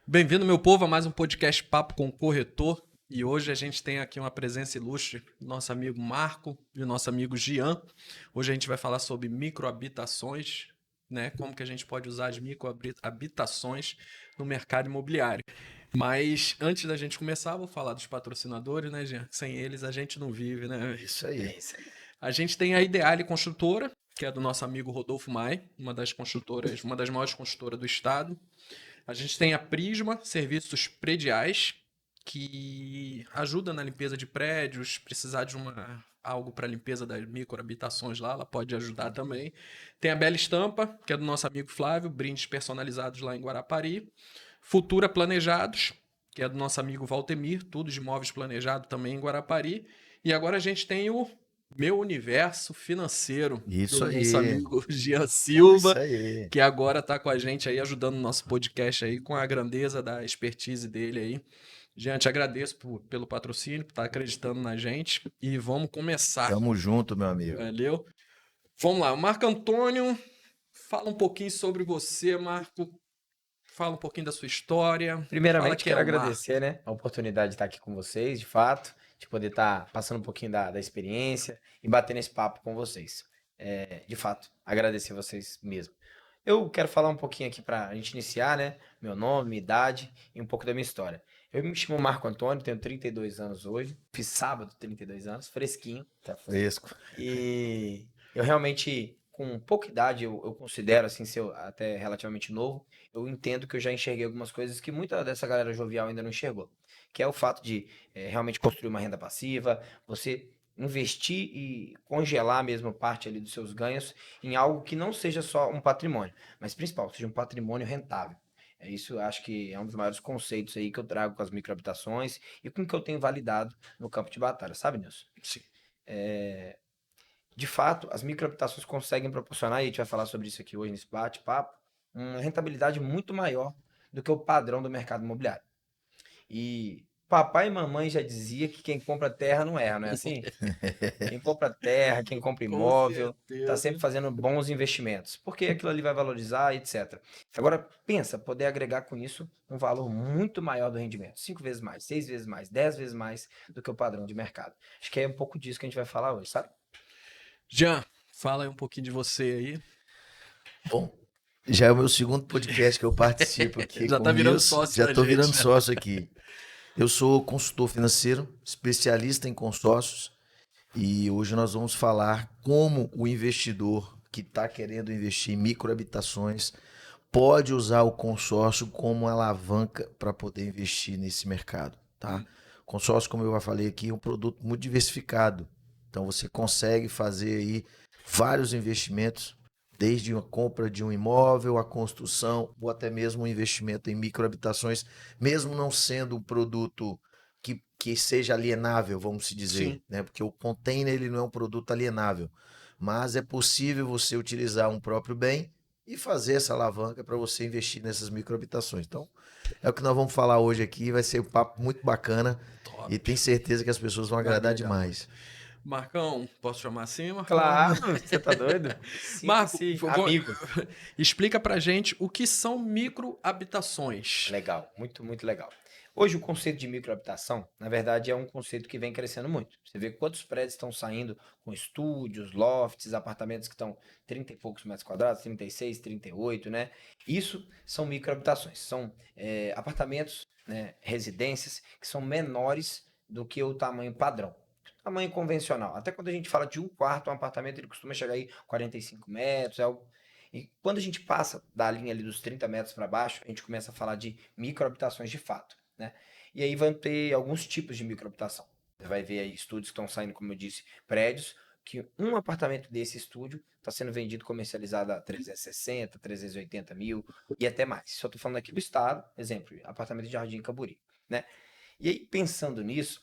Bem-vindo, meu povo, a mais um podcast Papo com o Corretor. E hoje a gente tem aqui uma presença ilustre do nosso amigo Marco e do nosso amigo Gian. Hoje a gente vai falar sobre microhabitações, né? Como que a gente pode usar as microhabitações no mercado imobiliário. Mas antes da gente começar, vou falar dos patrocinadores, né, Gian? Sem eles a gente não vive, né? Isso aí. A gente tem a Ideale Construtora, que é do nosso amigo Rodolfo Mai, uma das maiores construtoras do estado. A gente tem a Prisma, serviços prediais, que ajuda na limpeza de prédios, precisar de algo para limpeza das microhabitações lá, ela pode ajudar também. Tem a Bela Estampa, que é do nosso amigo Flávio, brindes personalizados lá em Guarapari. Futura Planejados, que é do nosso amigo Valtemir, tudo de imóveis planejados também em Guarapari. E agora a gente tem o Meu Universo Financeiro, Isso do nosso aí. amigo Gian Silva, Isso aí. que agora está com a gente aí, ajudando o nosso podcast aí, com a grandeza da expertise dele aí. Jean, te agradeço pelo patrocínio, por estar acreditando na gente. E vamos começar. Tamo junto, meu amigo. Valeu? Vamos lá, o Marco Antônio, fala um pouquinho sobre você, Marco. Fala um pouquinho da sua história. Primeiramente, quero o agradecer, né, a oportunidade de estar aqui com vocês, de fato, de poder estar passando um pouquinho da experiência e batendo esse papo com vocês. De fato, agradecer vocês mesmo. Eu quero falar um pouquinho aqui para a gente iniciar, né, meu nome, minha idade e um pouco da minha história. Eu me chamo Marco Antônio, tenho 32 anos hoje, fiz sábado 32 anos, fresquinho. Tá fresco. E eu realmente, com pouca idade, eu considero assim, ser até relativamente novo, eu entendo que eu já enxerguei algumas coisas que muita dessa galera jovial ainda não enxergou. Que é o fato de realmente construir uma renda passiva, você investir e congelar mesmo parte ali dos seus ganhos em algo que não seja só um patrimônio, mas principal, seja um patrimônio rentável. Isso eu acho que é um dos maiores conceitos aí que eu trago com as microhabitações e com o que eu tenho validado no campo de batalha, sabe, Nilson? Sim. De fato, as microhabitações conseguem proporcionar, e a gente vai falar sobre isso aqui hoje nesse bate-papo, uma rentabilidade muito maior do que o padrão do mercado imobiliário. E papai e mamãe já dizia que quem compra terra não erra, não é assim? Quem compra terra, quem compra Com imóvel, está certeza. sempre fazendo bons investimentos, porque aquilo ali vai valorizar, etc. Agora, pensa, poder agregar com isso um valor muito maior do rendimento, 5 vezes mais, 6 vezes mais, 10 vezes mais do que o padrão de mercado. Acho que é um pouco disso que a gente vai falar hoje, sabe? Jean, fala aí um pouquinho de você aí. Bom, já é o meu segundo podcast que eu participo aqui Já com tá o virando Nilson. sócio Já da tô gente, virando né? sócio aqui. Eu sou consultor financeiro, especialista em consórcios, e hoje nós vamos falar como o investidor que está querendo investir em microhabitações pode usar o consórcio como alavanca para poder investir nesse mercado, tá? Consórcio, como eu já falei aqui, é um produto muito diversificado. Então você consegue fazer aí vários investimentos, desde a compra de um imóvel, a construção, ou até mesmo um investimento em microhabitações, mesmo não sendo um produto que seja alienável, vamos se dizer, Sim. né? Porque o container ele não é um produto alienável, mas é possível você utilizar um próprio bem e fazer essa alavanca para você investir nessas microhabitações. Então, é o que nós vamos falar hoje aqui, vai ser um papo muito bacana Top. e tenho certeza que as pessoas vão Vai agradar agregar demais. Marcão, posso chamar assim, Marcão? Claro, você tá doido? Marco, Sinta-se amigo. explica pra gente o que são microhabitações. Legal, muito, muito legal. Hoje o conceito de microhabitação, na verdade, é um conceito que vem crescendo muito. Você vê quantos prédios estão saindo com estúdios, lofts, apartamentos que estão 30 e poucos metros quadrados, 36, 38, né? Isso são microhabitações, são apartamentos, né, residências que são menores do que o tamanho padrão. Tamanho convencional. Até quando a gente fala de um quarto, um apartamento, ele costuma chegar aí 45 metros, é algo. E quando a gente passa da linha ali dos 30 metros para baixo, a gente começa a falar de microhabitações de fato, né? E aí vão ter alguns tipos de microhabitação. Você vai ver aí estúdios que estão saindo, como eu disse, prédios, que um apartamento desse estúdio está sendo vendido, comercializado a 360, 380 mil e até mais. Só estou falando aqui do estado, exemplo, apartamento de Jardim Camburi, né? E aí, pensando nisso,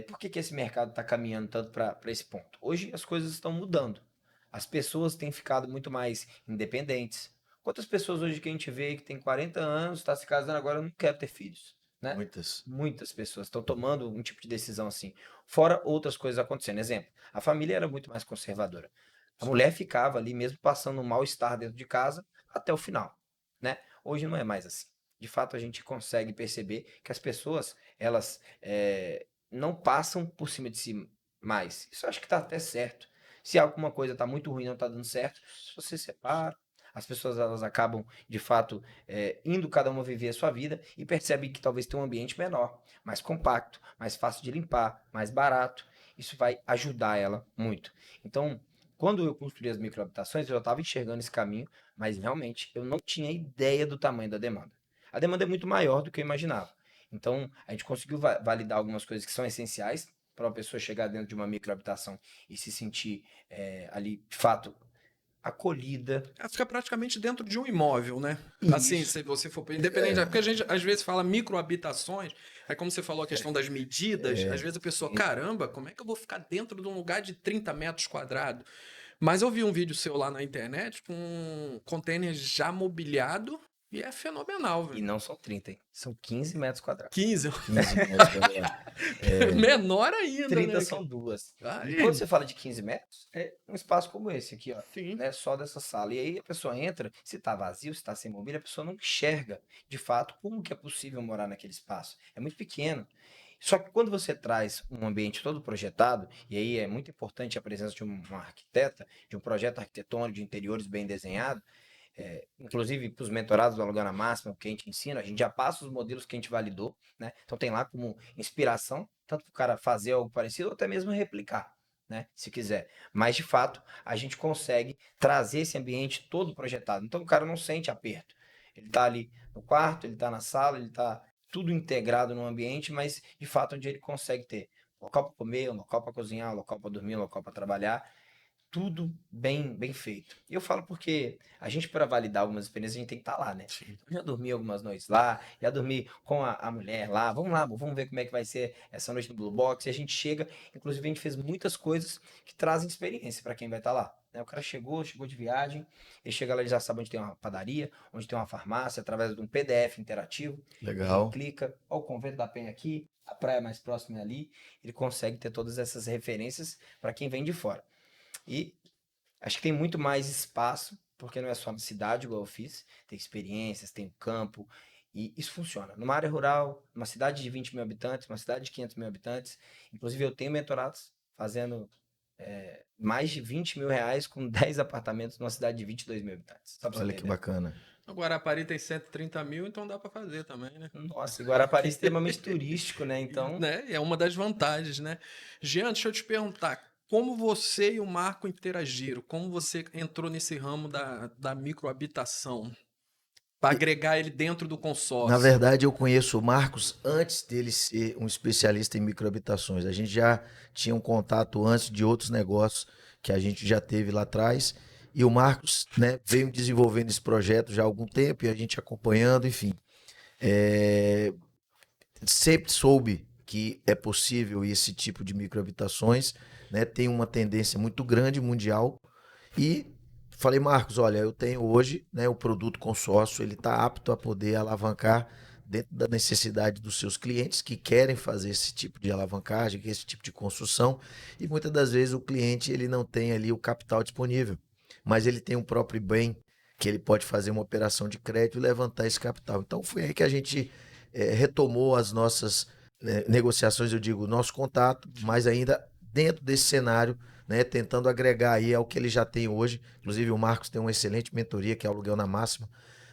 por que esse mercado está caminhando tanto para esse ponto? Hoje as coisas estão mudando. As pessoas têm ficado muito mais independentes. Quantas pessoas hoje que a gente vê que tem 40 anos, está se casando agora, não quer ter filhos, né? Muitas. Muitas pessoas estão tomando um tipo de decisão assim. Fora outras coisas acontecendo. Exemplo, a família era muito mais conservadora. A mulher ficava ali mesmo passando um mal-estar dentro de casa até o final, né? Hoje não é mais assim. De fato, a gente consegue perceber que as pessoas, elas não passam por cima de si mais. Isso eu acho que está até certo. Se alguma coisa está muito ruim, não está dando certo, você separa. As pessoas elas acabam, de fato, indo cada uma viver a sua vida e percebem que talvez tenha um ambiente menor, mais compacto, mais fácil de limpar, mais barato. Isso vai ajudar ela muito. Então, quando eu construí as microhabitações, eu já estava enxergando esse caminho, mas realmente eu não tinha ideia do tamanho da demanda. A demanda é muito maior do que eu imaginava. Então, a gente conseguiu validar algumas coisas que são essenciais para uma pessoa chegar dentro de uma microhabitação e se sentir ali, de fato, acolhida. Fica praticamente dentro de um imóvel, né? Assim, Isso. se você for independente, porque a gente às vezes fala microhabitações, aí como você falou a questão das medidas, às vezes a pessoa, caramba, como é que eu vou ficar dentro de um lugar de 30 metros quadrados? Mas eu vi um vídeo seu lá na internet com um container já mobiliado e é fenomenal, E velho. não são 30, hein? São 15 metros quadrados. 15, 15 metros quadrados. menor ainda, 30 né? são duas. E Aí, quando você fala de 15 metros, é um espaço como esse aqui, ó, sim. né? Só dessa sala. E aí a pessoa entra, se tá vazio, se tá sem mobília, a pessoa não enxerga, de fato, como que é possível morar naquele espaço. É muito pequeno. Só que quando você traz um ambiente todo projetado, e aí é muito importante a presença de uma arquiteta, de um projeto arquitetônico de interiores bem desenhado, inclusive para os mentorados do Alugar na Máxima, o que a gente ensina, a gente já passa os modelos que a gente validou, né? Então tem lá como inspiração, tanto para o cara fazer algo parecido ou até mesmo replicar, né? Se quiser. Mas de fato, a gente consegue trazer esse ambiente todo projetado. Então o cara não sente aperto. Ele está ali no quarto, ele está na sala, ele está tudo integrado no ambiente, mas de fato onde ele consegue ter um local para comer, um local para cozinhar, um local para dormir, um local para trabalhar, tudo bem feito. E eu falo porque a gente, para validar algumas experiências, a gente tem que estar lá, né? Sim. Eu já dormi algumas noites lá, já dormi com a mulher lá. Vamos lá, amor, vamos ver como é que vai ser essa noite no Blue Box. E a gente chega, inclusive a gente fez muitas coisas que trazem experiência para quem vai estar lá. Né? O cara chegou de viagem, ele chega lá, ele já sabe onde tem uma padaria, onde tem uma farmácia, através de um PDF interativo. Ele Legal. clica, ó, o Convento da Penha aqui, a praia mais próxima é ali. Ele consegue ter todas essas referências para quem vem de fora. E acho que tem muito mais espaço, porque não é só na cidade, igual eu fiz. Tem experiências, tem o campo. E isso funciona. Numa área rural, numa cidade de 20 mil habitantes, uma cidade de 500 mil habitantes. Inclusive, eu tenho mentorados fazendo mais de 20 mil reais com 10 apartamentos numa cidade de 22 mil habitantes. Só pra você Olha ter que ideia. bacana. O Guarapari tem 130 mil, então dá pra fazer também, né? Nossa, e Guarapari é extremamente turístico, né? Então, Né? É uma das vantagens, né? Jean, deixa eu te perguntar, como você e o Marco interagiram? Como você entrou nesse ramo da microhabitação? Para agregar ele dentro do Na consórcio? verdade, eu conheço o Marcos antes dele ser um especialista em microhabitações. A gente já tinha um contato antes de outros negócios que a gente já teve lá atrás. E o Marcos, né, veio desenvolvendo esse projeto já há algum tempo e a gente acompanhando, enfim. É, sempre soube que é possível esse tipo de microhabitações, né? Tem uma tendência muito grande mundial e falei, Marcos, olha, eu tenho hoje, né, o produto consórcio, ele está apto a poder alavancar dentro da necessidade dos seus clientes que querem fazer esse tipo de alavancagem, esse tipo de construção, e muitas das vezes o cliente ele não tem ali o capital disponível, mas ele tem um próprio bem que ele pode fazer uma operação de crédito e levantar esse capital. Então foi aí que a gente retomou as nossas negociações, eu digo, nosso contato, mas ainda dentro desse cenário, né, tentando agregar aí ao que ele já tem hoje. Inclusive o Marcos tem uma excelente mentoria, que é o Aluguel na Máxima,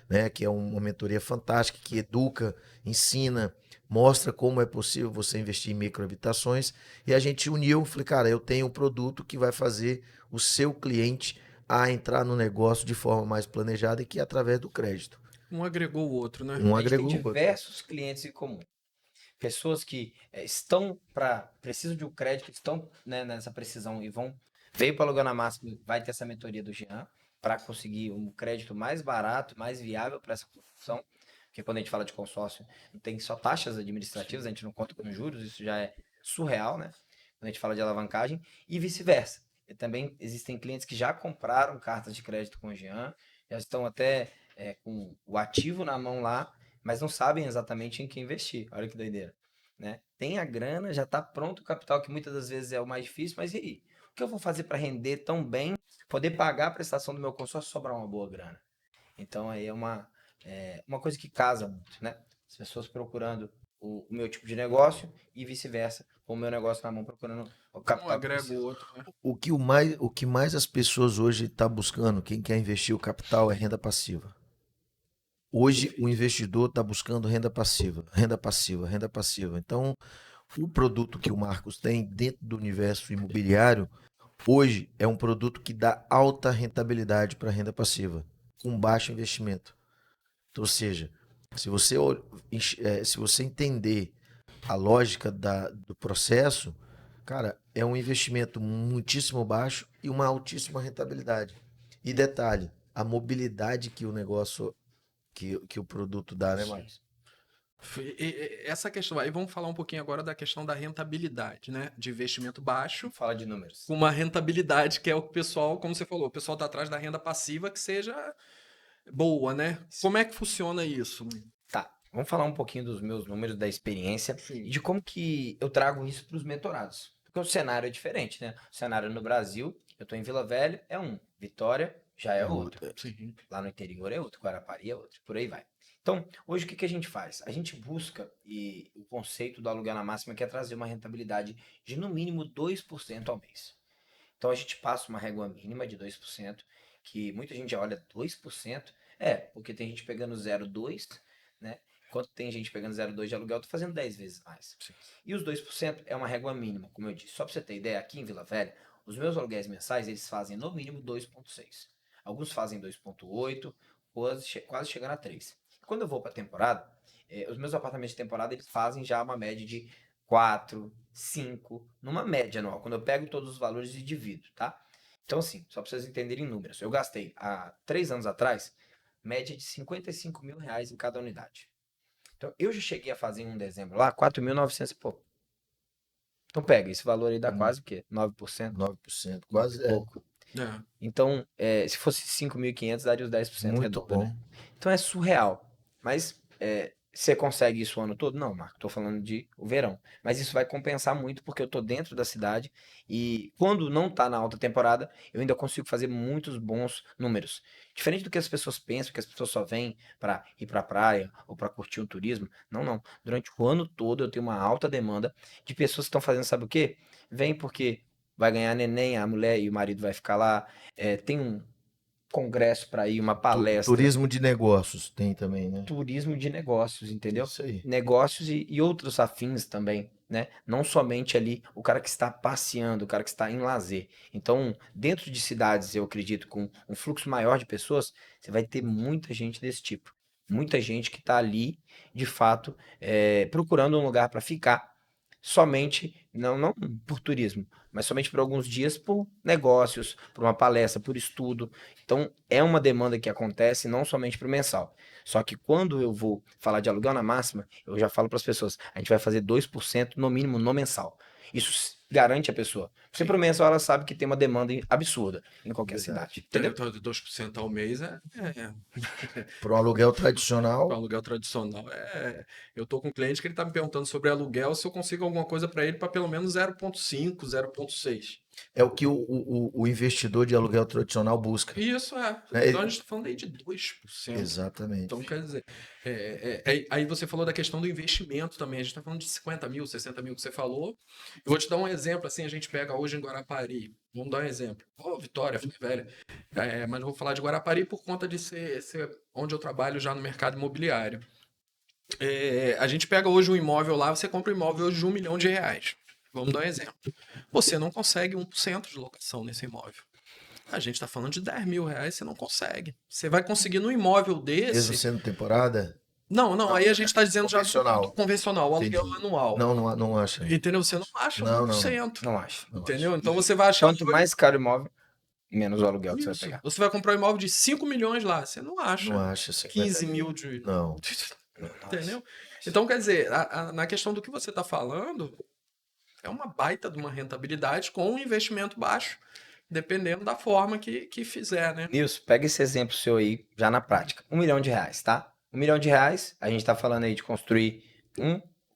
né, que é uma mentoria fantástica, que educa, ensina, mostra como é possível você investir em microhabitações. E a gente uniu, falei, cara, eu tenho um produto que vai fazer o seu cliente a entrar no negócio de forma mais planejada e que é através do crédito. Um agregou o outro, né? Um a gente tem agregou o outro. diversos clientes em comum. Pessoas que precisam de um crédito, estão, né, nessa precisão e veio para alugar na máxima, vai ter essa mentoria do Jean para conseguir um crédito mais barato, mais viável para essa construção, porque quando a gente fala de consórcio, não tem só taxas administrativas, a gente não conta com juros, isso já é surreal, né? Quando a gente fala de alavancagem e vice-versa. E também existem clientes que já compraram cartas de crédito com o Jean, já estão até com o ativo na mão lá, mas não sabem exatamente em que investir. Olha que doideira, né? Tem a grana, já está pronto o capital, que muitas das vezes é o mais difícil, mas e aí? O que eu vou fazer para render tão bem, poder pagar a prestação do meu consórcio e sobrar uma boa grana? Então aí é uma coisa que casa muito, né? As pessoas procurando o meu tipo de negócio e vice-versa, com o meu negócio na mão procurando o Um capital que agrega o precisa. outro, né? O que mais as pessoas hoje estão buscando, quem quer investir o capital, é renda passiva. Hoje o investidor está buscando renda passiva, renda passiva, renda passiva. Então, o produto que o Marcos tem dentro do universo imobiliário, hoje é um produto que dá alta rentabilidade para renda passiva, com baixo investimento. Então, ou seja, se você entender a lógica do processo, cara, é um investimento muitíssimo baixo e uma altíssima rentabilidade. E detalhe, a mobilidade que o negócio, que o produto dá, né, Marcos? Essa questão, aí vamos falar um pouquinho agora da questão da rentabilidade, né? De investimento baixo, Fala de números. com uma rentabilidade que é o que o pessoal, como você falou, o pessoal está atrás da renda passiva que seja boa, né? Como é que funciona isso? Tá, vamos falar um pouquinho dos meus números, da experiência Sim. e de como que eu trago isso para os mentorados. Porque o cenário é diferente, né? O cenário no Brasil, eu estou em Vila Velha, é um. Vitória já é outro. Sim. Lá no interior é outro. Guarapari é outro. Por aí vai. Então, hoje o que que a gente faz? A gente busca, e o conceito do aluguel na máxima que é trazer uma rentabilidade de no mínimo 2% ao mês. Então a gente passa uma régua mínima de 2%, que muita gente olha 2%, porque tem gente pegando 0,2, né? Enquanto tem gente pegando 0,2 de aluguel, eu tô fazendo 10 vezes mais. Sim. E os 2% é uma régua mínima, como eu disse. Só para você ter ideia, aqui em Vila Velha, os meus aluguéis mensais, eles fazem no mínimo 2,6. Alguns fazem 2,8, quase chegando a 3. Quando eu vou para temporada, os meus apartamentos de temporada, eles fazem já uma média de 4, 5, numa média anual, quando eu pego todos os valores e divido, tá? Então, assim, só para vocês entenderem números, eu gastei há 3 anos atrás, média de 55 mil reais em cada unidade. Então, eu já cheguei a fazer em um dezembro lá, 4.900 e pouco. Então, pega, esse valor aí dá quase o quê? 9%? 9%, 9 quase e pouco. É. Então, se fosse 5.500, daria os 10% muito redondo, bom. né? Então é surreal. Mas você consegue isso o ano todo? Não, Marco. Tô falando de o verão. Mas isso vai compensar muito porque eu tô dentro da cidade e quando não tá na alta temporada, eu ainda consigo fazer muitos bons números. Diferente do que as pessoas pensam, que as pessoas só vêm para ir pra praia ou para curtir um turismo. Não, não. Durante o ano todo eu tenho uma alta demanda de pessoas que estão fazendo, sabe o quê? Vem porque vai ganhar neném, a mulher e o marido vai ficar lá. Tem um congresso para ir, uma palestra, Turismo de negócios tem também, né? turismo de negócios, entendeu? Isso aí. Negócios e outros afins também, né? Não somente ali o cara que está passeando, o cara que está em lazer. Então, dentro de cidades, eu acredito, com um fluxo maior de pessoas, você vai ter muita gente desse tipo. Muita gente que está ali, de fato, procurando um lugar para ficar, somente, não por turismo, mas somente por alguns dias por negócios, por uma palestra, por estudo. Então, é uma demanda que acontece não somente para o mensal. Só que quando eu vou falar de aluguel na máxima, eu já falo para as pessoas, a gente vai fazer 2% no mínimo no mensal. Isso garante a pessoa. Porque pro mensal ela sabe que tem uma demanda absurda em qualquer Verdade. cidade, entendeu? 2% ao mês Para um aluguel para tradicional, aluguel tradicional. Eu tô com um cliente que ele tá me perguntando sobre aluguel, se eu consigo alguma coisa para ele para pelo menos 0,5, 0,6. é o que o investidor de aluguel tradicional busca. Isso Né? Então a gente tá falando aí de 2%. Exatamente. Então, quer dizer, aí você falou da questão do investimento também. A gente está falando de 50 mil, 60 mil que você falou. Eu vou te dar um exemplo, assim, a gente pega hoje em Guarapari. Vamos dar um exemplo. Vitória, Vila Velha. Mas eu vou falar de Guarapari por conta de ser onde eu trabalho já no mercado imobiliário. A gente pega hoje um imóvel lá, você compra um imóvel hoje de R$1 milhão. Vamos dar um exemplo. Você não consegue 1% de locação nesse imóvel. A gente está falando de R$10 mil, você não consegue. Você vai conseguir no imóvel Mesmo desse. sendo temporada? Não, aí a gente está dizendo já Convencional. do convencional, o aluguel Entendi. anual. Não acha. Entendeu? Você não acha Não, 1%. Não acho. Não Entendeu? acho. Então você vai achar. Quanto mais caro o imóvel, menos o aluguel que você vai Isso. pegar. Você vai comprar um imóvel de 5 milhões lá. Você não acha Não acha 50 15 mil de. Não. Entendeu? Então, quer dizer, na questão do que você está falando, é uma baita de uma rentabilidade com um investimento baixo, dependendo da forma que fizer, né? Nilson, pega esse exemplo seu aí, já na prática. R$1 milhão, tá? R$ 1 milhão, a gente tá falando aí de construir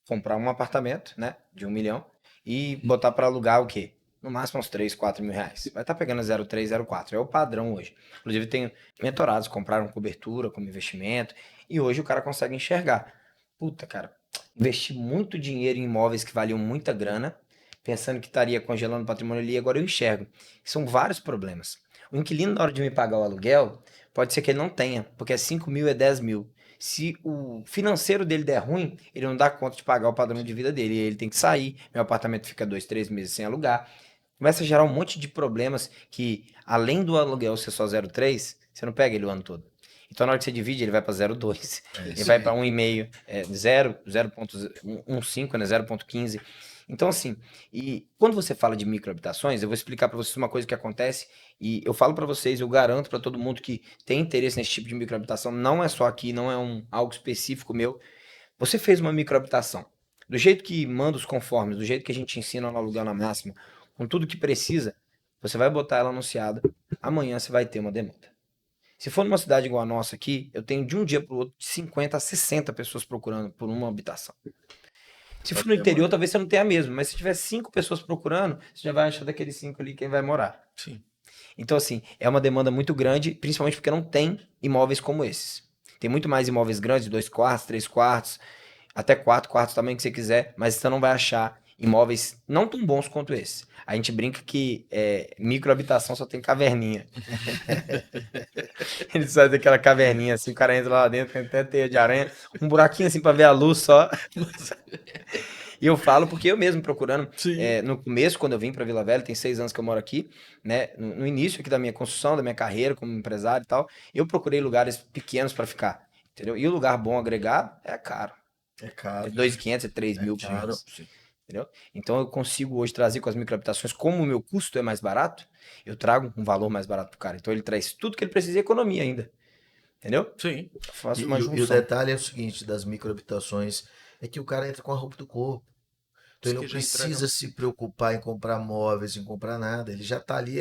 comprar um apartamento, né, de 1 milhão e botar para alugar o quê? No máximo uns 3, 4 mil reais. Vai estar pegando 0,3, 0,4. É o padrão hoje. Inclusive, tenho mentorados que compraram cobertura como investimento e hoje o cara consegue enxergar. Puta, cara, investi muito dinheiro em imóveis que valiam muita grana, pensando que estaria congelando o patrimônio ali, e agora eu enxergo. São vários problemas. O inquilino, na hora de me pagar o aluguel, pode ser que ele não tenha, porque é 5 mil, é 10 mil. Se o financeiro dele der ruim, ele não dá conta de pagar o padrão de vida dele. E ele tem que sair. Meu apartamento fica 2, 3 meses sem alugar. Começa a gerar um monte de problemas que, além do aluguel ser só 0,3, você não pega ele o ano todo. Então, na hora que você divide, ele vai para 0,2. Ele vai para 1,5, 0, 0,15, né? 0,15. Então, assim, e quando você fala de microhabitações, eu vou explicar para vocês uma coisa que acontece e eu falo para vocês, eu garanto para todo mundo que tem interesse nesse tipo de microhabitação, não é só aqui, não é algo específico meu. Você fez uma microhabitação, do jeito que manda os conformes, do jeito que a gente ensina no aluguel na máxima, com tudo que precisa, você vai botar ela anunciada, amanhã você vai ter uma demanda. Se for numa cidade igual a nossa aqui, eu tenho de um dia para o outro de 50 a 60 pessoas procurando por uma habitação. Se for no interior, talvez você não tenha mesmo, mas se tiver 5 pessoas procurando, você já vai achar daqueles 5 ali quem vai morar. Sim. Então, assim, é uma demanda muito grande, principalmente porque não tem imóveis como esses. Tem muito mais imóveis grandes, 2 quartos, 3 quartos, até 4 quartos também que você quiser, mas você não vai achar imóveis não tão bons quanto esse. A gente brinca que microhabitação só tem caverninha. Eles fazem aquela caverninha assim, o cara entra lá dentro, tem até teia de aranha, um buraquinho assim pra ver a luz só. E eu falo porque eu mesmo procurando, no começo, quando eu vim pra Vila Velha, tem 6 anos que eu moro aqui, né? No início aqui da minha construção, da minha carreira como empresário e tal, eu procurei lugares pequenos pra ficar, entendeu? E o lugar bom agregado é caro. É caro. É 2.500, é 3 mil por caro. mês, entendeu? Então eu consigo hoje trazer com as microhabitações, como o meu custo é mais barato, eu trago um valor mais barato pro cara. Então ele traz tudo que ele precisa e economia ainda, entendeu? Sim. Eu faço E, uma e o junção. detalhe é o seguinte das microhabitações, é que o cara entra com a roupa do corpo. Então ele Isso não que já entrega. precisa se preocupar em comprar móveis, em comprar nada. Ele já está ali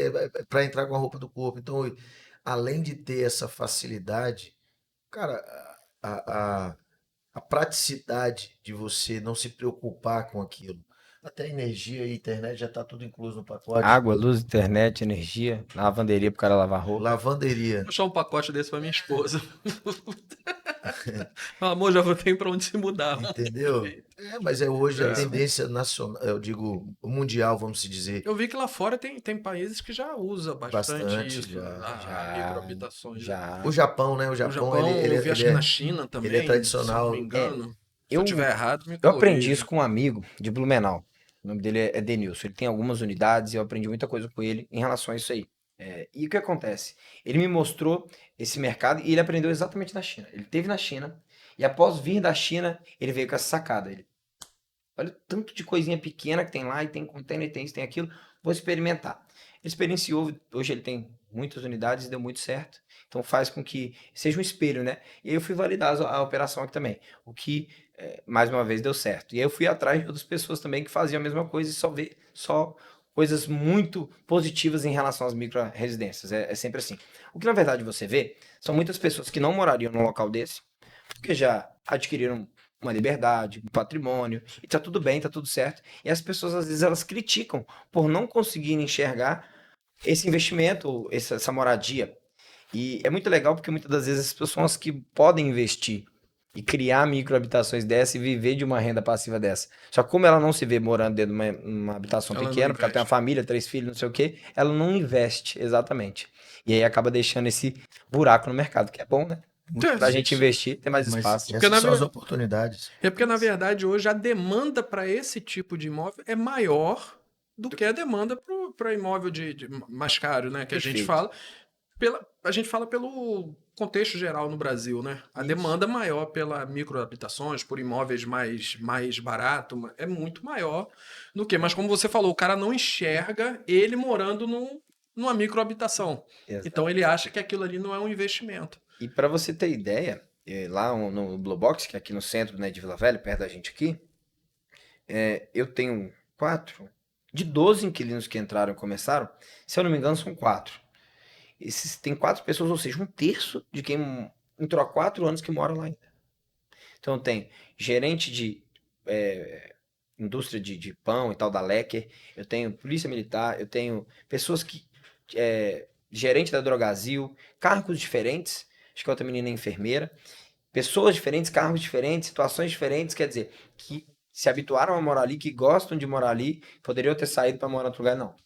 para entrar com a roupa do corpo. Então, além de ter essa facilidade, cara, a, a, a praticidade de você não se preocupar com aquilo. Até energia e internet já está tudo incluso no pacote. Água, luz, internet, energia, lavanderia pro cara lavar roupa. Lavanderia, Vou achar um pacote desse pra minha esposa. Amor, já vou ter pra onde se mudar. entendeu? Mas é hoje a É. tendência nacional, eu digo mundial, vamos se dizer, Eu vi que lá fora tem países que já usa bastante bastante isso, já. a microhabitações. Né? Já. O Japão, né? O O Japão, Japão, eu vi, acho que na China ele é também, se eu não me tradicional. engano. Se eu Eu, tiver errado, me eu aprendi corrija. isso com um amigo de Blumenau. O nome dele é Denilson. Ele tem algumas unidades e eu aprendi muita coisa com ele em relação a isso aí. E o que acontece? Ele me mostrou esse mercado e ele aprendeu exatamente na China. Ele esteve na China e após vir da China, ele veio com essa sacada. Ele, olha o tanto de coisinha pequena que tem lá e tem container, tem isso, tem aquilo. Vou experimentar. Ele experienciou, hoje ele tem muitas unidades e deu muito certo. Então faz com que seja um espelho, né? E aí eu fui validar a operação aqui também. O que, mais uma vez, deu certo. E aí eu fui atrás de outras pessoas também que faziam a mesma coisa e só coisas muito positivas em relação às micro-residências. É sempre assim. O que na verdade você vê são muitas pessoas que não morariam num local desse, porque já adquiriram uma liberdade, um patrimônio, e tá tudo bem, tá tudo certo. E as pessoas, às vezes, elas criticam por não conseguirem enxergar esse investimento, essa moradia. E é muito legal porque muitas das vezes as pessoas que podem investir e criar microhabitações dessa e viver de uma renda passiva dessa. Só que como ela não se vê morando dentro de uma habitação Ela não pequena, porque ela tem uma investe. família, 3 filhos, não sei o quê, ela não investe, exatamente. E aí acaba deixando esse buraco no mercado, que é bom, né? Pra gente investir, ter mais Mas espaço. Porque essas na são as ver- oportunidades. É porque, na verdade, hoje a demanda para esse tipo de imóvel é maior do que a demanda para imóvel de mais caro, né? Que a gente Perfeito. fala. A gente fala pelo contexto geral no Brasil, né? A Isso. demanda maior pela microhabitações, por imóveis mais barato, é muito maior do que. Mas como você falou, o cara não enxerga ele morando numa microhabitação. Exato. Então ele acha que aquilo ali não é um investimento. E para você ter ideia, lá no Blue Box, que é aqui no centro, né, de Vila Velha, perto da gente aqui, eu tenho 4. De 12 inquilinos que entraram e começaram, se eu não me engano, são 4. Tem 4 pessoas, ou seja, um terço de quem entrou há 4 anos que mora lá ainda. Então tem gerente de indústria de pão e tal, da Lecker, eu tenho polícia militar, eu tenho pessoas que... gerente da Drogazil, cargos diferentes, acho que a outra menina é enfermeira, pessoas diferentes, cargos diferentes, situações diferentes, quer dizer, que se habituaram a morar ali, que gostam de morar ali, poderiam ter saído para morar em outro lugar, não. O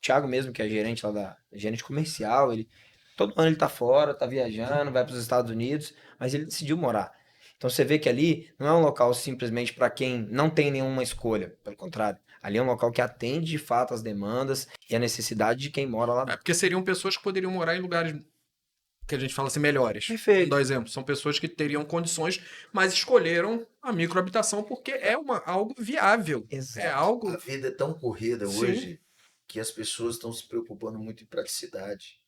Thiago mesmo, que é gerente lá gerente comercial, ele todo ano ele tá fora, tá viajando, vai para os Estados Unidos, mas ele decidiu morar. Então você vê que ali não é um local simplesmente para quem não tem nenhuma escolha, pelo contrário, ali é um local que atende de fato as demandas e a necessidade de quem mora lá É dentro. porque seriam pessoas que poderiam morar em lugares que a gente fala assim, melhores. Perfeito. Vou dar um exemplo. São pessoas que teriam condições, mas escolheram a microhabitação porque é algo viável. É Exato. algo. A vida é tão corrida Sim. hoje que as pessoas estão se preocupando muito em praticidade.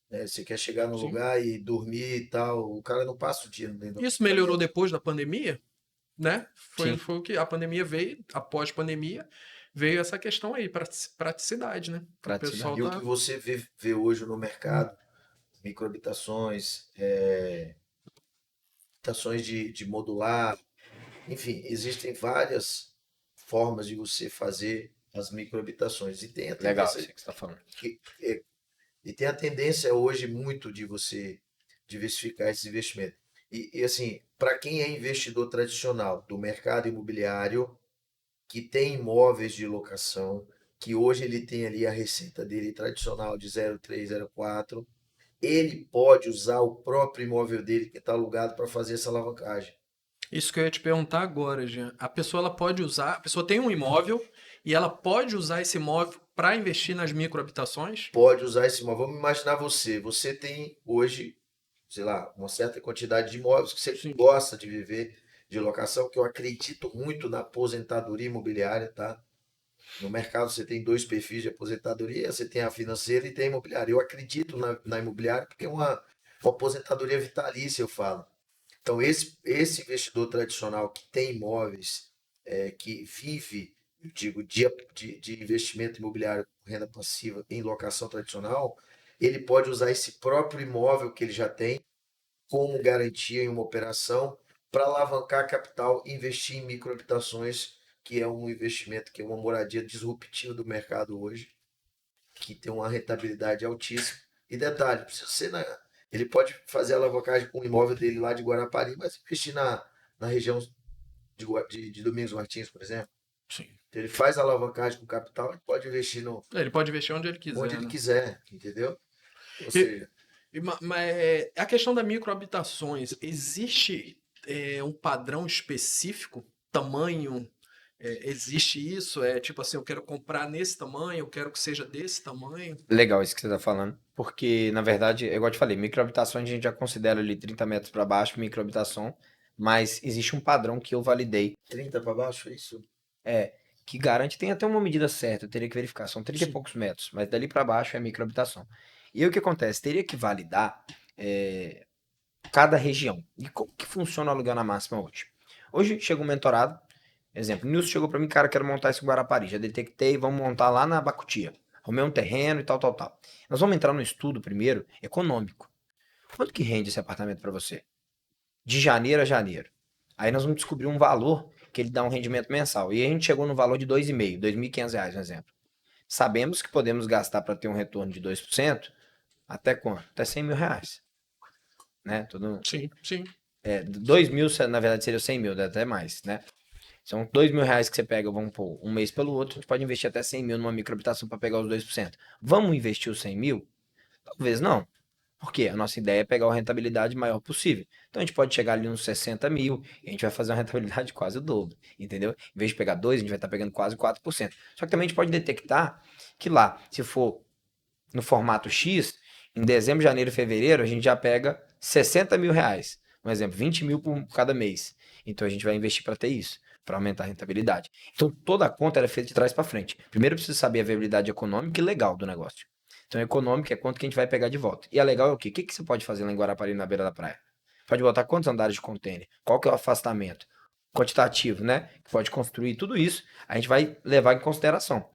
Né? Você quer chegar no Sim. lugar e dormir e tal, o cara não passa o dia dentro do Isso melhorou depois da pandemia, né? Sim. Foi o que a pandemia veio, após pandemia, veio essa questão aí, praticidade, né? O Praticidade. pessoal E o tá. que você vê hoje no mercado, microhabitações, habitações de modular, enfim, existem várias formas de você fazer as microhabitações. E tem a Legal, tendência isso que você está falando. e tem a tendência hoje muito de você diversificar esses investimentos. E assim, para quem é investidor tradicional do mercado imobiliário, que tem imóveis de locação, que hoje ele tem ali a receita dele tradicional de 0,3, 0,4, ele pode usar o próprio imóvel dele que está alugado para fazer essa alavancagem. Isso que eu ia te perguntar agora, Jean. A pessoa ela pode usar, a pessoa tem um imóvel e ela pode usar esse imóvel para investir nas microhabitações? Pode usar esse imóvel. Vamos imaginar você tem hoje, sei lá, uma certa quantidade de imóveis que você Sim. gosta de viver de locação, que eu acredito muito na aposentadoria imobiliária, tá? No mercado você tem dois perfis de aposentadoria, você tem a financeira e tem a imobiliária. Eu acredito na imobiliária porque é uma aposentadoria vitalícia, eu falo. Então, esse investidor tradicional que tem imóveis, que vive, eu digo, de investimento imobiliário com renda passiva em locação tradicional, ele pode usar esse próprio imóvel que ele já tem como garantia em uma operação para alavancar capital e investir em microhabitações, que é um investimento, que é uma moradia disruptiva do mercado hoje, que tem uma rentabilidade altíssima. E detalhe, precisa ser ele pode fazer a alavancagem com o imóvel dele lá de Guarapari, mas investir na região de Domingos Martins, por exemplo. Sim. Então, ele faz a alavancagem com capital, ele pode investir Ele pode investir onde ele quiser. onde ele né? quiser, entendeu? Ou E- seja, Mas a questão da microhabitações, existe um padrão específico? Tamanho? Existe isso? É tipo assim, eu quero comprar nesse tamanho, eu quero que seja desse tamanho. Legal isso que você está falando, porque na verdade, é igual eu te falei, microhabitações a gente já considera ali 30 metros para baixo microhabitação, mas existe um padrão que eu validei, 30 para baixo, é isso? que garante, tem até uma medida certa, eu teria que verificar, são 30 e Sim. poucos metros, mas dali para baixo é microhabitação. E aí o que acontece? Teria que validar cada região. E como que funciona o aluguel na máxima hoje? Hoje chega um mentorado, exemplo, o Nilson chegou para mim, cara, quero montar esse Guarapari, já detectei, vamos montar lá na Bacutia. Arrumei um terreno e tal, tal, tal. Nós vamos entrar no estudo primeiro econômico. Quanto que rende esse apartamento para você? De janeiro a janeiro. Aí nós vamos descobrir um valor que ele dá um rendimento mensal. E a gente chegou no valor de 2,5, R$ 2.500, um exemplo. Sabemos que podemos gastar para ter um retorno de 2%, até quanto? Até R$ 100.000. Né? Sim, sim. 2.000, na verdade, seria 100 mil, dá até mais, né? São R$ 2.000 que você pega, vamos pôr, um mês pelo outro, a gente pode investir até 100 mil numa microhabitação para pegar os 2%. Vamos investir os 100 mil? Talvez não. Porque a nossa ideia é pegar a rentabilidade maior possível. Então a gente pode chegar ali uns 60 mil e a gente vai fazer uma rentabilidade quase o dobro, entendeu? Em vez de pegar 2, a gente vai estar pegando quase 4%. Só que também a gente pode detectar que lá, se for no formato X, em dezembro, janeiro e fevereiro, a gente já pega R$ 60.000. Um exemplo, 20 mil por cada mês. Então a gente vai investir para ter isso, para aumentar a rentabilidade. Então toda a conta era feita de trás para frente. Primeiro precisa saber a viabilidade econômica e legal do negócio. Então, econômica é quanto que a gente vai pegar de volta. E a legal é o quê? O que você pode fazer lá em Guarapari, na beira da praia? Pode botar quantos andares de container? Qual que é o afastamento? Quantitativo, né? Que pode construir tudo isso, a gente vai levar em consideração.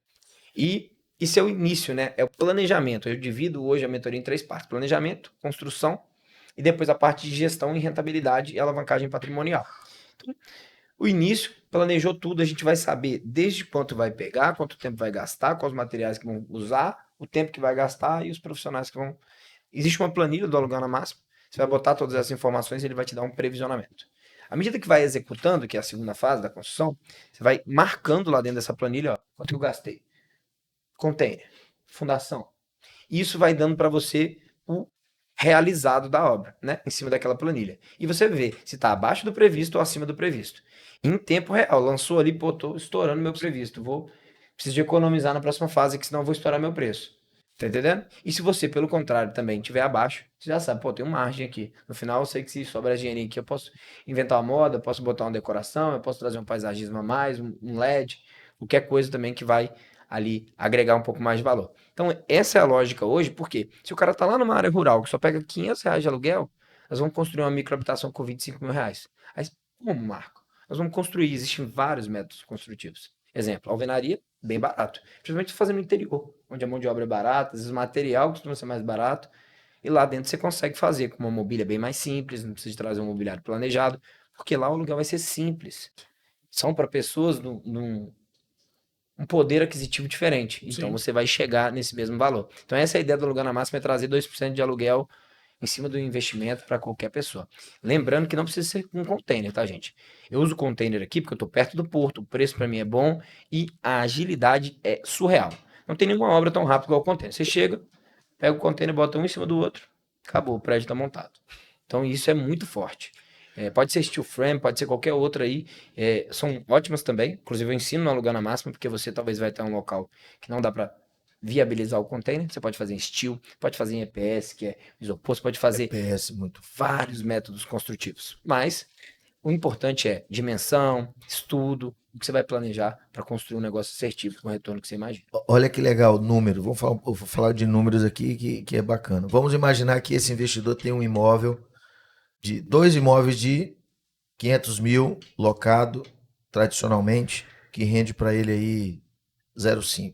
E isso é o início, né? É o planejamento. Eu divido hoje a mentoria em 3 partes: planejamento, construção e depois a parte de gestão e rentabilidade e alavancagem patrimonial. Então, o início, planejou tudo, a gente vai saber desde quanto vai pegar, quanto tempo vai gastar, quais materiais que vão usar, o tempo que vai gastar e os profissionais que vão. Existe uma planilha do Alugando na Máxima, você vai botar todas essas informações e ele vai te dar um previsionamento. À medida que vai executando, que é a segunda fase da construção, você vai marcando lá dentro dessa planilha, ó, quanto que eu gastei. Container, fundação. Isso vai dando para você o realizado da obra, né? Em cima daquela planilha. E você vê se está abaixo do previsto ou acima do previsto. Em tempo real, lançou ali, pô, tô estourando meu previsto. Preciso de economizar na próxima fase, que senão eu vou estourar meu preço. Tá entendendo? E se você, pelo contrário, também estiver abaixo, você já sabe, pô, tem uma margem aqui. No final, eu sei que se sobrar dinheirinho aqui, eu posso inventar uma moda, eu posso botar uma decoração, eu posso trazer um paisagismo a mais, um LED, qualquer coisa também que vai ali agregar um pouco mais de valor. Então, essa é a lógica hoje, porque se o cara tá lá numa área rural que só pega R$ 500 de aluguel, nós vamos construir uma microhabitação com R$ 25.000. Aí, como, Marco? Nós vamos construir, existem vários métodos construtivos. Exemplo, alvenaria, bem barato. Principalmente fazendo no interior, onde a mão de obra é barata, às vezes o material costuma ser mais barato, e lá dentro você consegue fazer com uma mobília bem mais simples, não precisa de trazer um mobiliário planejado, porque lá o aluguel vai ser simples. São para pessoas num um poder aquisitivo diferente. Então Sim. você vai chegar nesse mesmo valor. Então essa é a ideia do alugar na máxima, é trazer 2% de aluguel em cima do investimento para qualquer pessoa. Lembrando que não precisa ser um container, tá, gente? Eu uso container aqui porque eu estou perto do porto, o preço para mim é bom e a agilidade é surreal. Não tem nenhuma obra tão rápida igual o container. Você chega, pega o container, bota um em cima do outro, acabou, o prédio está montado. Então isso é muito forte. Pode ser steel frame, pode ser qualquer outra aí. São ótimas também. Inclusive, eu ensino no alugar na máxima, porque você talvez vai ter um local que não dá para viabilizar o container. Você pode fazer em steel, pode fazer em EPS, que é isopor, você pode fazer PS muito vários métodos construtivos. Mas o importante é dimensão, estudo, o que você vai planejar para construir um negócio assertivo com o retorno que você imagina. Olha que legal, número. Eu vou falar de números aqui que é bacana. Vamos imaginar que esse investidor tem um imóvel de dois imóveis de 500 mil locado tradicionalmente, que rende para ele aí 0,5.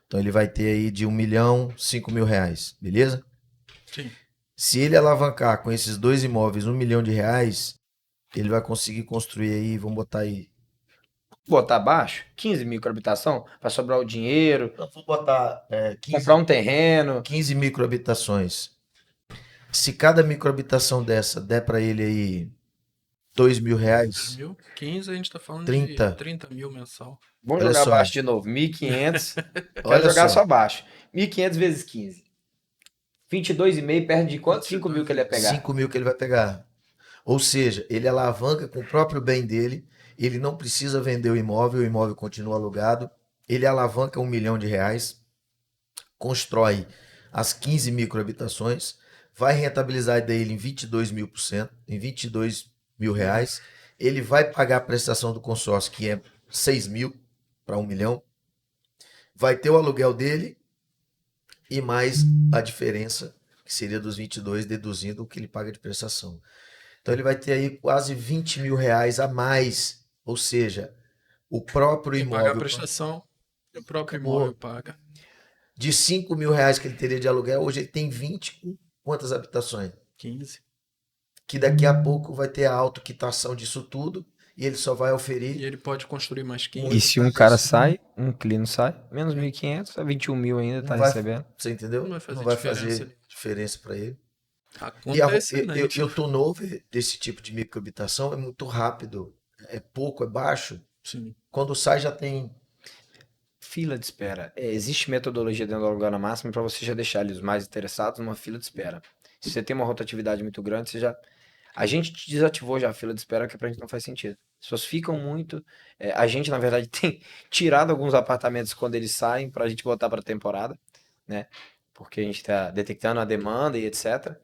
Então ele vai ter aí de 1.000.000, 5.000 reais, beleza? Sim. Se ele alavancar com esses dois imóveis 1.000.000 de reais, ele vai conseguir construir aí, vamos botar aí. Botar abaixo, 15 microhabitação, para sobrar o dinheiro, Vamos botar 15, comprar um terreno. 15 microhabitações. Se cada microhabitação dessa der para ele aí 2.000 reais, 15, a gente tá falando 30. de 30 mil mensal. Vamos Olha jogar só. abaixo de novo. 1.500. Quero Olha jogar só. só abaixo. 1.500 vezes 15. 22,5 perde de quanto? 5 mil que ele ia pegar. 5 mil que ele vai pegar. Ou seja, ele alavanca com o próprio bem dele, ele não precisa vender o imóvel continua alugado, ele alavanca 1.000.000 de reais, constrói as 15 microhabitações, vai rentabilizar dele em 22.000%, em 22 mil reais, ele vai pagar a prestação do consórcio, que é 6 mil para 1.000.000, vai ter o aluguel dele e mais a diferença, que seria dos 22, deduzindo o que ele paga de prestação. Então ele vai ter aí quase 20.000 reais a mais, ou seja, o próprio Quem paga a imóvel prestação, o próprio acabou. imóvel paga. De 5.000 reais que ele teria de aluguel, hoje ele tem 20 com quantas habitações? 15. Que daqui a pouco vai ter a autoquitação disso tudo e ele só vai E oferir. ele pode construir mais 15. E se um cara sai, um inquilino sai, menos 1.500, é 21 mil ainda, tá Não vai, recebendo. você entendeu? Não vai fazer Não vai diferença fazer ali. diferença para ele. A E conta é excelente. eu tô novo desse tipo de microhabitação, é muito rápido, é pouco, é baixo. Sim. Quando sai já tem. Fila de espera. Existe metodologia dentro do alugar na máxima para você já deixar ali os mais interessados numa fila de espera. Se você tem uma rotatividade muito grande, você já. A gente desativou já a fila de espera, que pra gente não faz sentido. As pessoas ficam muito. A gente, na verdade, tem tirado alguns apartamentos quando eles saem pra gente voltar pra temporada, né? Porque a gente tá detectando a demanda e etc.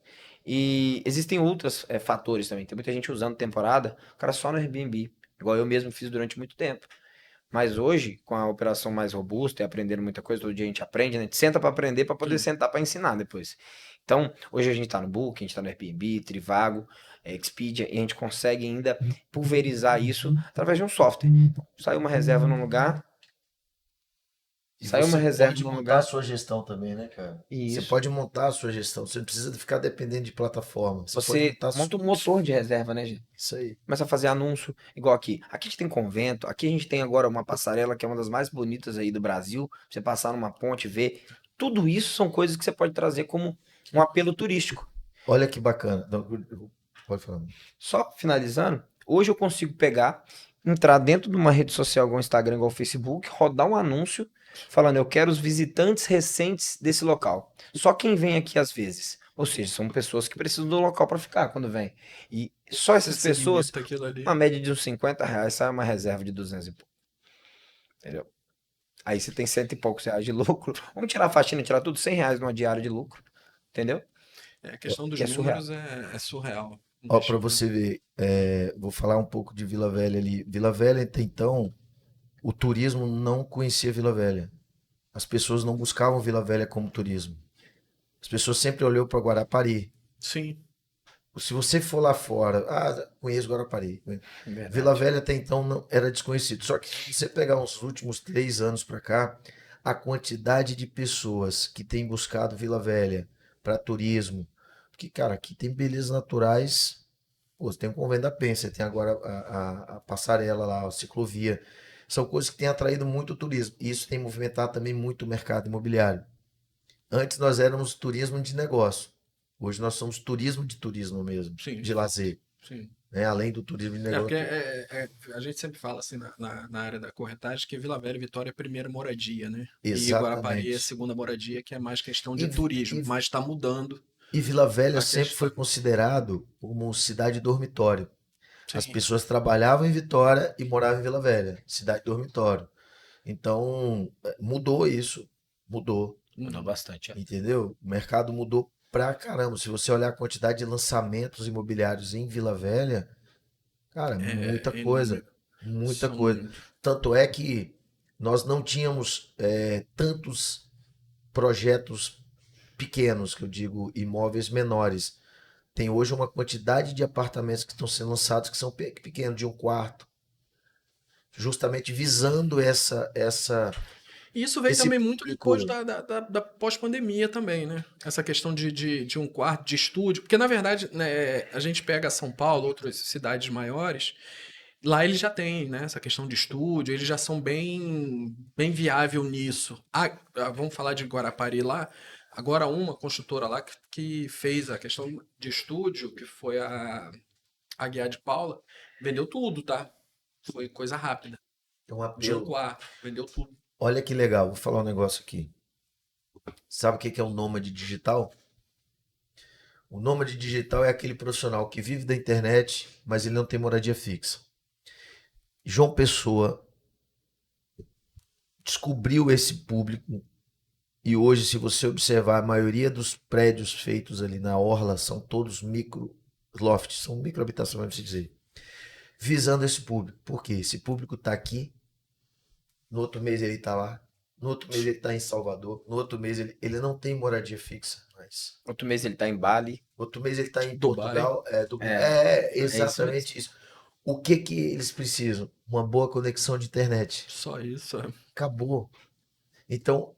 E existem outros fatores também. Tem muita gente usando temporada, o cara só no Airbnb. Igual eu mesmo fiz durante muito tempo. Mas hoje, com a operação mais robusta e aprendendo muita coisa, todo dia a gente aprende, né? A gente senta para aprender para poder Sim. sentar para ensinar depois. Então, hoje a gente está no Booking, a gente está no Airbnb, Trivago, Expedia, e a gente consegue ainda pulverizar isso através de um software. Saiu uma reserva num lugar, E Saiu uma você reserva pode num montar lugar. a sua gestão também, né, cara? Você Isso. pode montar a sua gestão. Você não precisa ficar dependendo de plataforma. Você pode Você montar monta um motor de reserva, né, gente? isso aí. Começa a fazer anúncio, igual aqui. Aqui a gente tem convento, aqui a gente tem agora uma passarela que é uma das mais bonitas aí do Brasil. Você passar numa ponte, ver. Tudo isso são coisas que você pode trazer como um apelo turístico. Olha que bacana. Não, pode falar. Só finalizando, hoje eu consigo pegar, entrar dentro de uma rede social, igual o Instagram, igual o Facebook, rodar um anúncio falando, eu quero os visitantes recentes desse local. Só quem vem aqui às vezes. Ou seja, são pessoas que precisam do local para ficar quando vem. E só essas Você pessoas, segmenta aquilo ali. uma média de uns R$ 50, sai uma reserva de 200 e pouco. Entendeu? Aí você tem cento e poucos reais de lucro. Vamos tirar a faxina, tirar tudo R$ 100 numa diária de lucro. Entendeu? A questão dos Que é surreal. números é surreal. Ó, para Investimento. você ver, vou falar um pouco de Vila Velha ali. Vila Velha, até então, o turismo não conhecia Vila Velha. As pessoas não buscavam Vila Velha como turismo. As pessoas sempre olhou para Guarapari. Sim. Se você for lá fora, conheço Guarapari. Vila Verdade. Velha até então não era desconhecido. Só que se você pegar os últimos 3 anos para cá, a quantidade de pessoas que têm buscado Vila Velha para turismo, porque, cara, aqui tem belezas naturais. Pô, você tem o Convento da Penha, você tem agora a passarela lá, a ciclovia. São coisas que têm atraído muito o turismo. E isso tem movimentado também muito o mercado imobiliário. Antes nós éramos turismo de negócio. Hoje nós somos turismo mesmo, Sim. de lazer, Sim. né? Além do turismo de Porque negócio. a gente sempre fala assim na área da corretagem que Vila Velha e Vitória é a primeira moradia, né? E Guarapari é a Exatamente. segunda moradia, que é mais questão E, de turismo, e, mas está mudando e Vila Velha a sempre foi questão. considerado como cidade dormitório. As Sim. pessoas trabalhavam em Vitória e moravam em Vila Velha, cidade dormitório. Então, mudou isso, mudou, Mudou bastante. entendeu? O mercado mudou pra caramba. Se você olhar a quantidade de lançamentos imobiliários em Vila Velha, cara, muita É coisa, inúmero. muita São coisa. muito. Tanto é que nós não tínhamos tantos projetos pequenos, que eu digo imóveis menores. Tem hoje uma quantidade de apartamentos que estão sendo lançados que são pequenos, de um quarto, justamente visando E isso veio esse também muito depois público. da pós-pandemia também, né? Essa questão de um quarto de estúdio. Porque, na verdade, né, a gente pega São Paulo, outras cidades maiores, lá eles já têm, né, essa questão de estúdio, eles já são bem viável nisso. Vamos falar de Guarapari lá. Agora, uma construtora lá que fez a questão de estúdio, que foi a Guiar de Paula, vendeu tudo, tá? Foi coisa rápida. É um De um apelo. quarto, vendeu tudo. Olha que legal, vou falar um negócio aqui. Sabe o que é o nômade digital? O nômade digital é aquele profissional que vive da internet, mas ele não tem moradia fixa. João Pessoa descobriu esse público e hoje, se você observar, a maioria dos prédios feitos ali na orla são todos micro lofts, são micro habitações, vamos dizer, visando esse público. Por quê? Esse público está aqui, no outro mês ele está lá, no outro mês ele está em Salvador, no outro mês ele não tem moradia fixa mais. Outro mês ele tá em Bali. Outro mês ele está em Dubai. Portugal. É, É é isso mesmo. exatamente isso. O que que eles precisam? Uma boa conexão de internet. Só isso. Acabou. Então,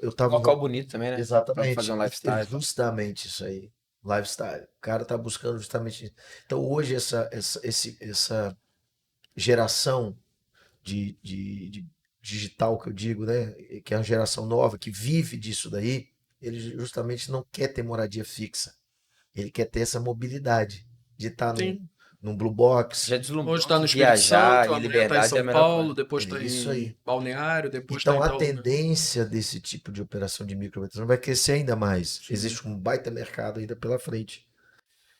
eu tava. Local bonito também, né? Pra fazer um Exatamente. lifestyle. Justamente isso aí. Lifestyle. O cara tá buscando justamente isso. Então, hoje, essa geração de digital que eu digo, né? Que é uma geração nova, que vive disso daí, ele justamente não quer ter moradia fixa. Ele quer ter essa mobilidade de estar Sim. num Blue Box. Já Hoje deslumbrou está no que Espírito viajar Santo, e amanhã está em liberdade é a São melhor Paulo, coisa. depois está Isso em aí. Balneário, depois está Então, em a tal lugar. tendência desse tipo de operação de microhabitação vai crescer ainda mais. Sim. Existe um baita mercado ainda pela frente.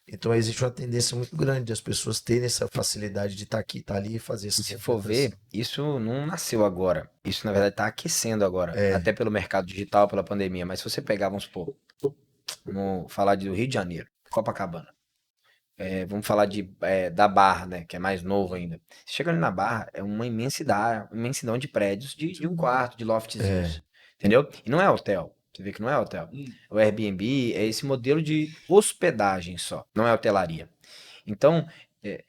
Então, existe uma tendência muito grande das pessoas terem essa facilidade de estar aqui, estar ali e fazer essa Se for movimentação. ver, isso não nasceu agora. Isso, na verdade, tá aquecendo agora. É. Até pelo mercado digital, pela pandemia. Mas se você pegar, vamos supor, vamos falar do Rio de Janeiro, Copacabana. Vamos falar da Barra, né? Que é mais novo ainda. Você chega ali na Barra, é uma imensidão de prédios de um quarto, de loftzinhos. Entendeu? E não é hotel. Você vê que não é hotel. O Airbnb é esse modelo de hospedagem só, não é hotelaria. Então,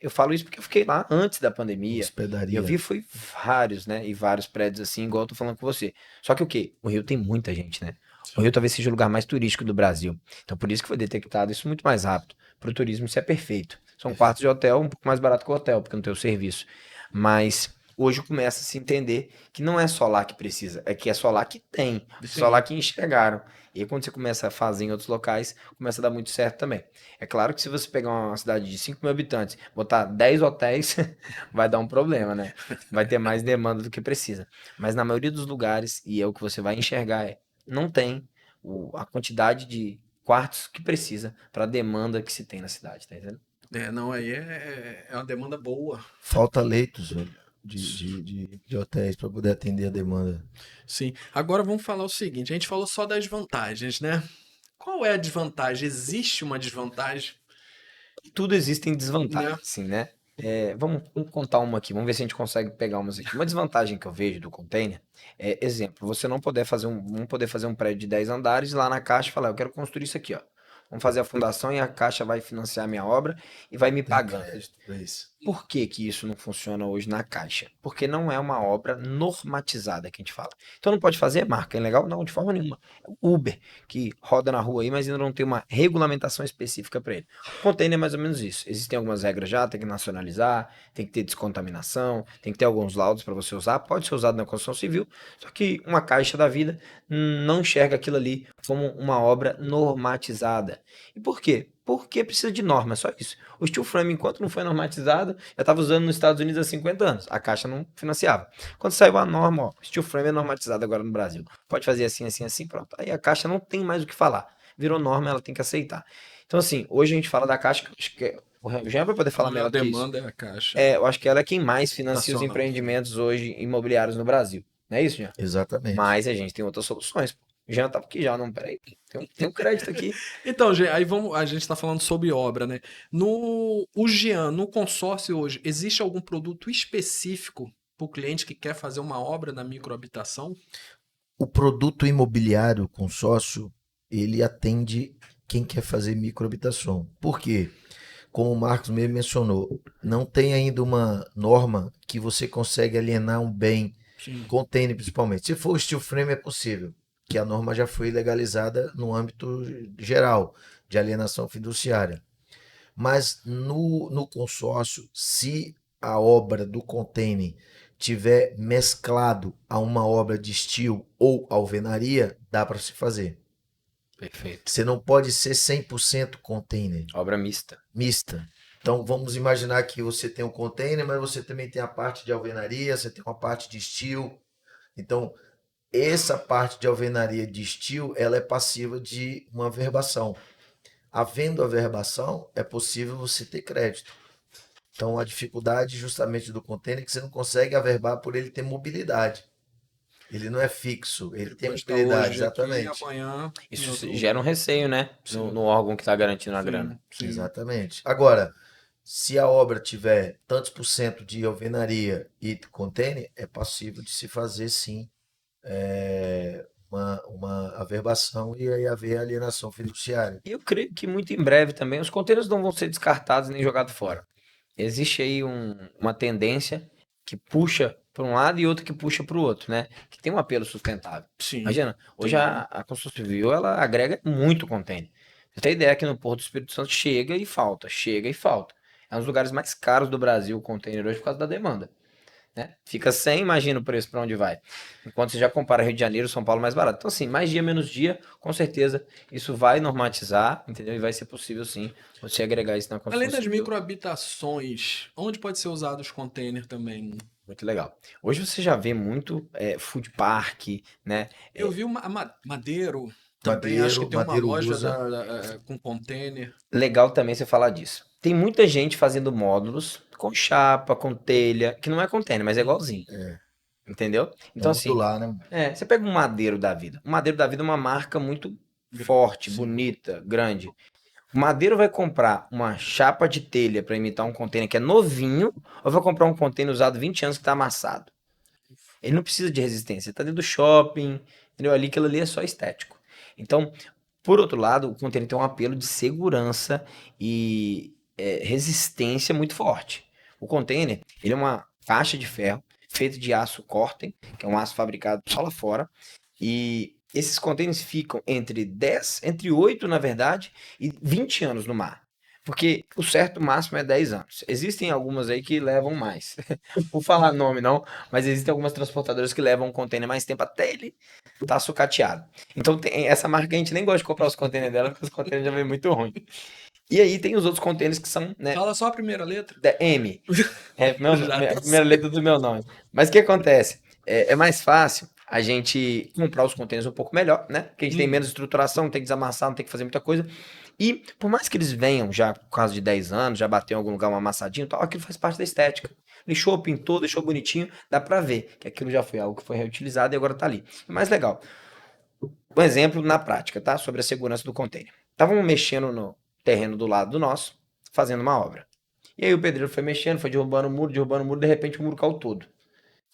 Eu falo isso porque eu fiquei lá antes da pandemia. E Hospedaria. eu vi foi vários, né? E vários prédios assim, igual eu tô falando com você. Só que o quê? O Rio tem muita gente, né? O Rio talvez seja o lugar mais turístico do Brasil. Então por isso que foi detectado isso muito mais rápido. Para o turismo isso é perfeito. São quartos de hotel um pouco mais barato que o hotel, porque não tem o serviço. Mas hoje começa a se entender que não é só lá que precisa, é que é só lá que tem, só lá Sim. que enxergaram. E aí, quando você começa a fazer em outros locais, começa a dar muito certo também. É claro que se você pegar uma cidade de 5 mil habitantes, botar 10 hotéis, vai dar um problema, né? Vai ter mais demanda do que precisa. Mas na maioria dos lugares, e é o que você vai enxergar, não tem a quantidade de quartos que precisa para a demanda que se tem na cidade, tá entendendo? Não, aí é uma demanda boa. Falta leitos, velho, de hotéis para poder atender a demanda. Sim. Agora vamos falar o seguinte: a gente falou só das vantagens, né? Qual é a desvantagem? Existe uma desvantagem, Tudo existem né? desvantagens, sim, né? Vamos contar uma aqui, vamos ver se a gente consegue pegar umas aqui. Uma desvantagem que eu vejo do container é, exemplo, você não poder fazer um prédio de 10 andares lá na Caixa e falar, eu quero construir isso aqui, ó. Vamos fazer a fundação e a Caixa vai financiar a minha obra e vai me Tem pagando. crédito para isso. Por que que isso não funciona hoje na Caixa? Porque não é uma obra normatizada que a gente fala. Então não pode fazer marca, é legal? Não, de forma nenhuma. É o Uber, que roda na rua aí, mas ainda não tem uma regulamentação específica para ele. O container é mais ou menos isso. Existem algumas regras já, tem que nacionalizar, tem que ter descontaminação, tem que ter alguns laudos para você usar, pode ser usado na construção civil, só que uma Caixa da vida não enxerga aquilo ali como uma obra normatizada. E por quê? Porque precisa de norma, é só isso. O steel frame, enquanto não foi normatizado, já estava usando nos Estados Unidos há 50 anos. A Caixa não financiava. Quando saiu a norma, ó, steel frame é normatizado agora no Brasil. Pode fazer assim, assim, assim, pronto. Aí a Caixa não tem mais o que falar. Virou norma, ela tem que aceitar. Então, assim, hoje a gente fala da Caixa, que eu acho que o Jean vai poder A falar maior melhor do que isso. demanda é a caixa Eu acho que ela é quem mais financia os nacional. empreendimentos hoje imobiliários no Brasil. Não é isso, Jean? Exatamente. Mas a gente tem outras soluções. Pô. Jean tá aqui já, não, peraí. Tem um crédito aqui. Então, aí vamos, a gente está falando sobre obra, né? O Jean, no consórcio hoje, existe algum produto específico para o cliente que quer fazer uma obra na microhabitação? O produto imobiliário consórcio, ele atende quem quer fazer microhabitação. Por quê? Como o Marcos mesmo mencionou, não tem ainda uma norma que você consegue alienar um bem, Sim. container principalmente. Se for o steel frame é possível, que a norma já foi legalizada no âmbito geral de alienação fiduciária. Mas no consórcio, se a obra do container tiver mesclado a uma obra de steel ou alvenaria, dá para se fazer. Perfeito. Você não pode ser 100% container, Obra mista. mista. Então vamos imaginar que você tem um container, mas você também tem a parte de alvenaria, você tem uma parte de steel. Então, essa parte de alvenaria de steel, ela é passiva de uma averbação. Havendo averbação, é possível você ter crédito. Então, a dificuldade justamente do container é que você não consegue averbar por ele ter mobilidade. Ele não é fixo, ele Ele tem pode estar mobilidade, hoje aqui e exatamente. amanhã em Isso outro gera um lugar. receio, né? No, Sim, no órgão que está garantindo a grana. sim. Exatamente. Agora, se a obra tiver tantos por cento de alvenaria e container, é passível de se fazer sim uma averbação e aí haver alienação fiduciária. E eu creio que muito em breve também os contêineres não vão ser descartados nem jogados fora. Existe aí uma tendência que puxa para um lado e outra que puxa para o outro, né? Que tem um apelo sustentável. Sim, Imagina, hoje tem. a construção civil ela agrega muito container. Você tem ideia que no Porto do Espírito Santo chega e falta, chega e falta. É um dos lugares mais caros do Brasil o container hoje por causa da demanda. Né? Fica sem, imagina o preço para onde vai. Enquanto você já compara Rio de Janeiro, São Paulo mais barato. Então, assim, mais dia, menos dia, com certeza isso vai normatizar, entendeu? E vai ser possível, sim, você agregar isso na Além construção das civil. microhabitações, onde pode ser usado os containers também? Muito legal. Hoje você já vê muito food park, né? Eu vi uma Madeiro também, acho que Madeiro, tem uma Madeiro loja usa. com container. Legal também você falar disso. Tem muita gente fazendo módulos com chapa, com telha, que não é container, mas é igualzinho. Entendeu? É Então, assim, modular, né? você pega um Madeiro da Vida. O Madeiro da Vida é uma marca muito forte, Sim. bonita, grande. O Madeiro vai comprar uma chapa de telha para imitar um container que é novinho, ou vai comprar um container usado 20 anos que está amassado? Ele não precisa de resistência, ele tá dentro do shopping, entendeu? Ali, aquilo ali é só estético. Então, por outro lado, o container tem um apelo de segurança e resistência muito forte. O container, ele é uma caixa de ferro feita de aço Corten, que é um aço fabricado só lá fora, e esses containers ficam entre 8, na verdade, e 20 anos no mar. Porque o certo máximo é 10 anos. Existem algumas aí que levam mais. Vou falar nome não, mas existem algumas transportadoras que levam um container mais tempo até ele tá sucateado. Então tem essa marca, a gente nem gosta de comprar os containers dela, porque os containers já vêm muito ruim. E aí tem os outros containers que são, né, Fala só a primeira letra. da M. É Já a tá primeira letra do meu nome. Mas o que acontece? É mais fácil a gente comprar os containers um pouco melhor, né? Porque a gente tem menos estruturação, não tem que desamassar, não tem que fazer muita coisa. E por mais que eles venham já por causa de 10 anos, já bateu em algum lugar um amassadinho e tal, aquilo faz parte da estética. Lixou, pintou, deixou bonitinho, dá pra ver que aquilo já foi algo que foi reutilizado e agora tá ali. O mais legal, um exemplo na prática, tá? Sobre a segurança do container. Estavam mexendo no terreno do lado do nosso, fazendo uma obra. E aí o pedreiro foi mexendo, foi derrubando o muro, de repente o muro caiu todo.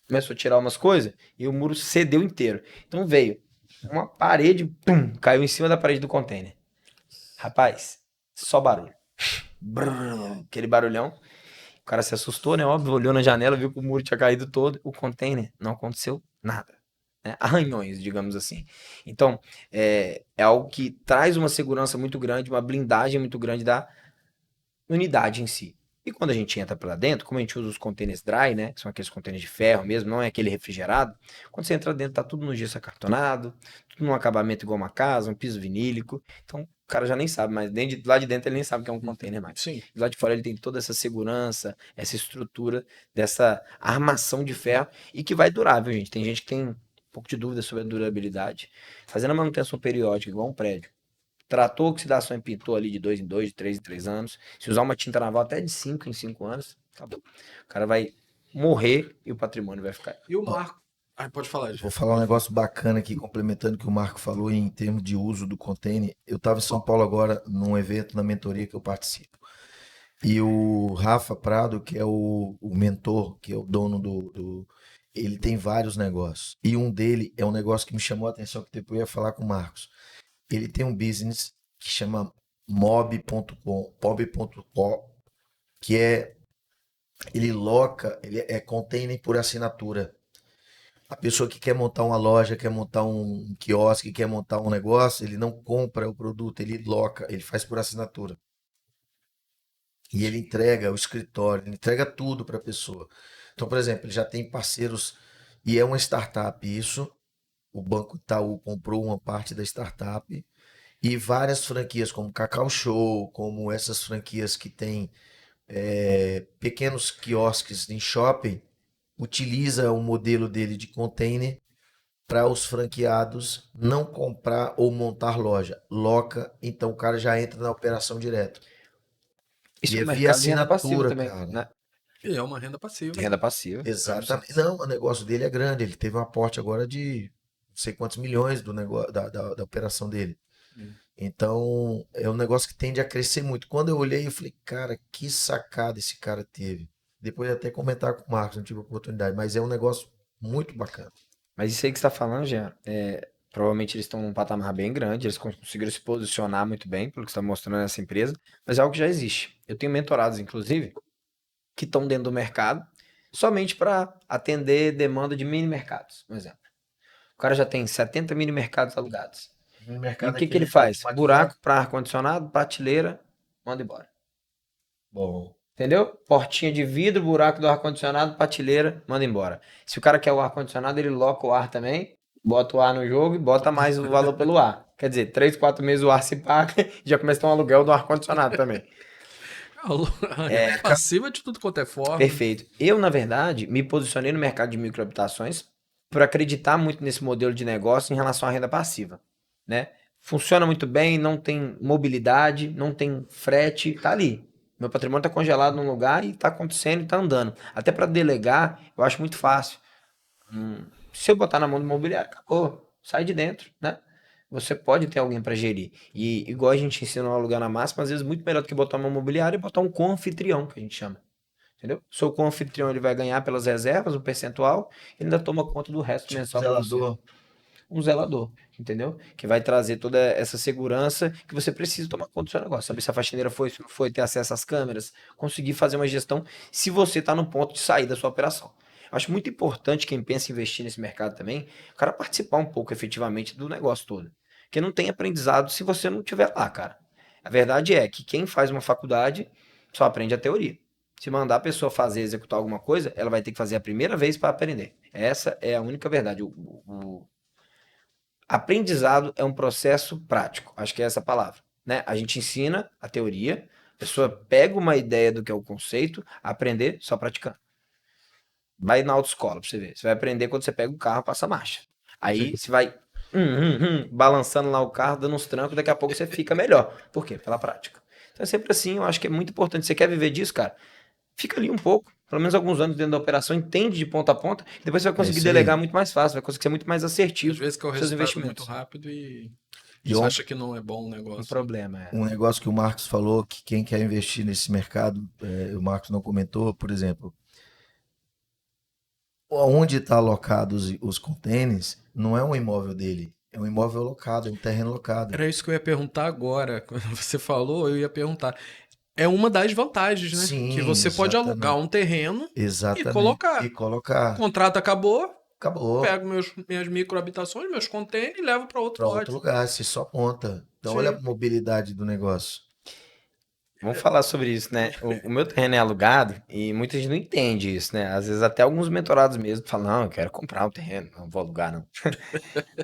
Começou a tirar umas coisas e o muro cedeu inteiro. Então veio uma parede, pum, caiu em cima da parede do container. Rapaz, só barulho. Brrr, aquele barulhão. O cara se assustou, né? Óbvio, olhou na janela, viu que o muro tinha caído todo. O container não aconteceu nada. Né? Arranhões, digamos assim. Então, é algo que traz uma segurança muito grande, uma blindagem muito grande da unidade em si. E quando a gente entra pra dentro, como a gente usa os containers dry, né? Que são aqueles containers de ferro mesmo, não é aquele refrigerado. Quando você entra dentro, tá tudo no gesso acartonado, tudo num acabamento igual uma casa, um piso vinílico. Então, o cara já nem sabe, mas lá de dentro ele nem sabe que é um container mais. Sim. E lá de fora ele tem toda essa segurança, essa estrutura, dessa armação de ferro e que vai durar, viu, gente? Tem gente que tem um pouco de dúvida sobre a durabilidade. Fazendo a manutenção periódica, igual um prédio. Tratou oxidação e pintou ali de 2 em 2, de 3 em 3 anos. Se usar uma tinta naval até de 5 em 5 anos, acabou. O cara vai morrer e o patrimônio vai ficar. E o Marco. Ah, pode falar, Vou falar um negócio bacana aqui, complementando o que o Marco falou em termos de uso do container. Eu estava em São Paulo agora, num evento na mentoria que eu participo. E o Rafa Prado, que é o mentor, que é o dono ele tem vários negócios. E um dele é um negócio que me chamou a atenção, que depois eu ia falar com o Marcos. Ele tem um business que chama mob.com, que ele loca, ele é container por assinatura. A pessoa que quer montar uma loja, quer montar um quiosque, quer montar um negócio, ele não compra o produto, ele loca, ele faz por assinatura. E ele entrega o escritório, ele entrega tudo para a pessoa. Então, por exemplo, ele já tem parceiros e é uma startup isso. O Banco Itaú comprou uma parte da startup e várias franquias, como Cacau Show, como essas franquias que têm pequenos quiosques em shopping, utiliza o modelo dele de container para os franqueados não comprar ou montar loja. Loca, então o cara já entra na operação direto. Isso E é é um via mercado de renda passiva assinatura, também, cara. né? E é uma renda passiva. De renda passiva. Exatamente. Não, o negócio dele é grande. Ele teve um aporte agora de não sei quantos milhões do negócio, da operação dele. Então, é um negócio que tende a crescer muito. Quando eu olhei, eu falei, cara, que sacada esse cara teve. Depois eu até comentar com o Marcos, não tive oportunidade, mas é um negócio muito bacana. Mas isso aí que você está falando, Jean, provavelmente eles estão num patamar bem grande, eles conseguiram se posicionar muito bem, pelo que você está mostrando nessa empresa, mas é algo que já existe. Eu tenho mentorados, inclusive, que estão dentro do mercado somente para atender demanda de mini mercados, por exemplo. O cara já tem 70 mini mercados alugados. No E o mercado que aqui ele ele tá faz? automatizado. Buraco para ar-condicionado, prateleira, manda embora. Bom, Entendeu? Portinha de vidro, buraco do ar-condicionado, prateleira, manda embora. Se o cara quer o ar-condicionado, ele loca o ar também, bota o ar no jogo e bota mais o valor pelo ar. Quer dizer, 3, 4 meses o ar se paga e já começa a ter um aluguel do ar-condicionado também. A renda passiva de tudo quanto é forma. Perfeito. Eu, na verdade, me posicionei no mercado de microhabitações por acreditar muito nesse modelo de negócio em relação à renda passiva, né? Funciona muito bem, não tem mobilidade, não tem frete, tá ali. Meu patrimônio está congelado num lugar e está acontecendo e está andando. Até para delegar, eu acho muito fácil. Se eu botar na mão do imobiliário, acabou. Sai de dentro, né? Você pode ter alguém para gerir. E igual a gente ensina no alugar na máxima, às vezes muito melhor do que botar uma imobiliária e botar um co-anfitrião, que a gente chama. Entendeu? Seu co-anfitrião ele vai ganhar pelas reservas, o percentual, ele ainda toma conta do resto tipo mensal para você. zelador. um zelador, entendeu? Que vai trazer toda essa segurança que você precisa tomar conta do seu negócio. Saber se a faxineira foi, se não foi, ter acesso às câmeras, conseguir fazer uma gestão se você está no ponto de sair da sua operação. Eu acho muito importante quem pensa em investir nesse mercado também, o cara participar um pouco efetivamente do negócio todo. Porque não tem aprendizado se você não estiver lá, cara. A verdade é que quem faz uma faculdade só aprende a teoria. Se mandar a pessoa fazer, executar alguma coisa, ela vai ter que fazer a primeira vez para aprender. Essa é a única verdade. O aprendizado é um processo prático. Acho que é essa a palavra, né? A gente ensina a teoria, a pessoa pega uma ideia do que é o conceito, aprender só praticando. Vai na autoescola pra você ver. Você vai aprender quando você pega o carro, passa marcha. Aí você vai balançando lá o carro, dando uns trancos, daqui a pouco você fica melhor. Por quê? Pela prática. Então é sempre assim, eu acho que é muito importante. Você quer viver disso, cara? Fica ali um pouco, pelo menos alguns anos dentro da operação, entende de ponta a ponta, e depois você vai conseguir isso aí. delegar muito mais fácil, vai conseguir ser muito mais Às assertivo vezes que é o nos seus resultado muito investimentos. rápido e E você um, acha que não é bom o Um negócio. problema é. um negócio que o Marcos falou, que quem quer investir nesse mercado, o Marcos não comentou, por exemplo, onde está alocado os contêineres, não é um imóvel dele, é um imóvel locado, é um terreno locado. Era isso que eu ia perguntar agora. Quando você falou, eu ia perguntar. É uma das vantagens, né? Sim, Que você pode alugar exatamente. um terreno e Exatamente. colocar. E O colocar. contrato acabou, Acabou. pego minhas microhabitações, meus containers e levo para outro Para outro lote. lugar, se só ponta. Então, olha a Sim. mobilidade do negócio. Vamos falar sobre isso, né? O meu terreno é alugado e muita gente não entende isso, né? Às vezes até alguns mentorados mesmo falam, não, eu quero comprar um terreno, não vou alugar, não.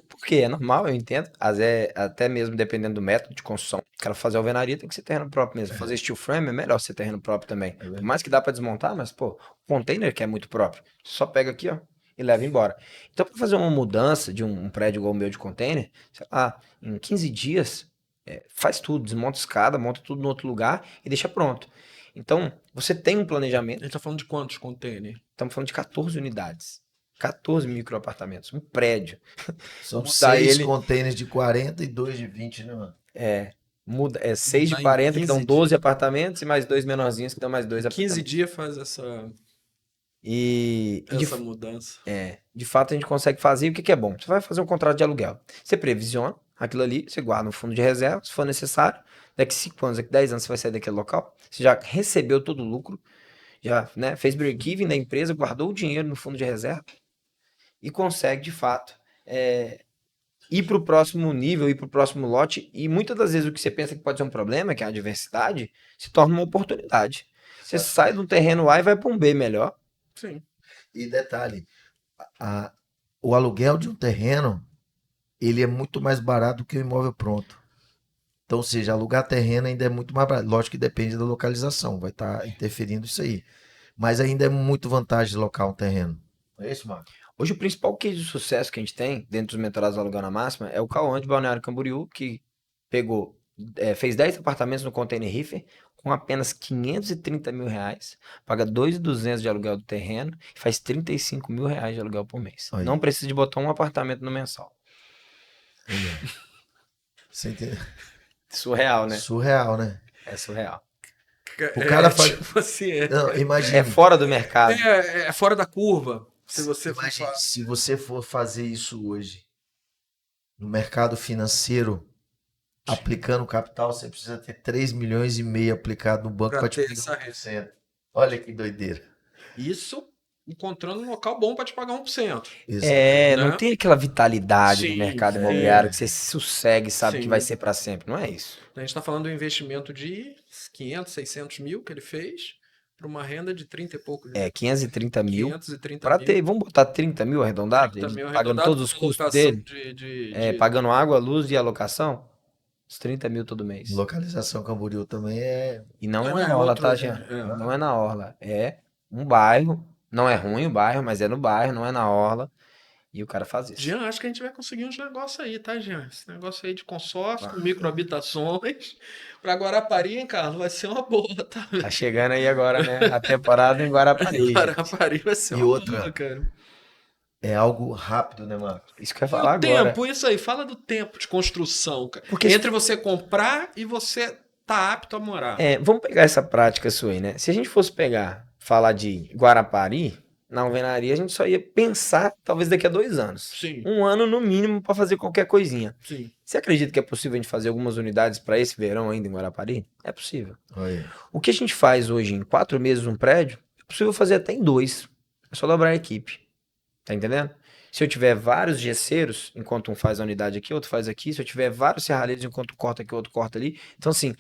Porque é normal, eu entendo. Às vezes, até mesmo dependendo do método de construção. O cara fazer alvenaria tem que ser terreno próprio mesmo. Fazer steel frame é melhor ser terreno próprio também. Por mais que dá para desmontar, mas, pô, o container que é muito próprio. Você só pega aqui, ó, e leva embora. Então, para fazer uma mudança de um prédio igual o meu de container, sei lá, em 15 dias, faz tudo, desmonta escada, monta tudo no outro lugar e deixa pronto. Então, você tem um A planejamento. gente tá falando de quantos containers? Estamos falando de 14 unidades. 14 microapartamentos. Um prédio. São Mudar 6 ele- containers de 40 e 2 de 20, né, mano? Muda, 6 de Mudar em 40 que dão 15 12 dias. apartamentos e mais 2 menorzinhos que dão mais 2 15 apartamentos. dias faz essa E mudança. de fato a gente consegue fazer. E o que é bom? Você vai fazer um contrato de aluguel. Você previsiona aquilo ali, você guarda no fundo de reserva, se for necessário. Daqui 5 anos, daqui 10 anos você vai sair daquele local. Você já recebeu todo o lucro, já, né, fez break-even da empresa, guardou o dinheiro no fundo de reserva e consegue de fato ir para o próximo nível, ir para o próximo lote. E muitas das vezes o que você pensa que pode ser um problema, que é a adversidade, se torna uma oportunidade. Você sai de um terreno A e vai para um B melhor. Sim. E detalhe, o aluguel de um terreno, ele é muito mais barato do que o imóvel pronto. Então, ou seja, alugar terreno ainda é muito mais barato. Lógico que depende da localização, vai estar interferindo isso aí. Mas ainda é muito vantagem locar um terreno. Não é isso, Marco? Hoje o principal case de sucesso que a gente tem dentro dos mentorados do Aluguel na Máxima é o Cauã de Balneário Camboriú, que fez 10 apartamentos no Container Reefer com apenas 530 mil reais, paga 2.200 de aluguel do terreno e faz 35 mil reais de aluguel por mês. Aí. Não precisa de botar um apartamento no mensal. Você entendeu? Surreal, né? Surreal, né? É surreal. O cara faz. Tipo assim, Não, imagine. É fora do mercado. é fora da curva. Se você for Imagine, falar. se você for fazer isso hoje no mercado financeiro, aplicando capital, você precisa ter 3 milhões e meio aplicado no banco Pra para te ter pagar essa 1%. Olha que doideira. Isso encontrando um local bom para te pagar 1%. Não né? tem aquela vitalidade do Sim, mercado é. imobiliário que você sossegue e sabe que Sim. vai ser para sempre. Não é isso. A gente está falando de um investimento de 500, 600 mil que ele fez para uma renda de 30 e poucos. 530 mil. 530 Para mil. ter, vamos botar 30 mil arredondado? 30 Ele mil pagando arredondado todos os com custos locação dele, pagando água, luz e alocação, uns 30 mil todo mês. Localização Camboriú também é. E não, Não é é na orla, outro, tá, Jean? é. Não é na orla. É um bairro. Não é ruim o bairro, mas é no bairro, não é na orla. E o cara faz isso. Jean, acho que a gente vai conseguir uns negócios aí, tá, Jean? Esse negócio aí de consórcio, com microhabitações. Para Guarapari, hein, Carlos? Vai ser uma boa, tá? Tá chegando aí agora, né? A temporada em Guarapari. gente. Guarapari vai ser E uma outra. boa, cara. É algo rápido, né, Marco? Isso que eu ia E falar o agora. tempo, isso aí, fala do tempo de construção, cara. Porque Entre você comprar e você tá apto a morar. vamos pegar essa prática sua aí, né? Se a gente fosse falar de Guarapari, na alvenaria, a gente só ia pensar talvez daqui a 2 anos. Sim, 1 ano no mínimo para fazer qualquer coisinha. sim. Você acredita que é possível a gente fazer algumas unidades para esse verão ainda em Guarapari? É possível. Olha. O que a gente faz hoje em 4 meses um prédio, é possível fazer até em 2. É só dobrar a equipe. Tá entendendo? Se eu tiver vários gesseiros, enquanto um faz a unidade aqui, outro faz aqui. Se eu tiver vários serralheiros, enquanto um corta aqui, outro corta ali. Então, assim,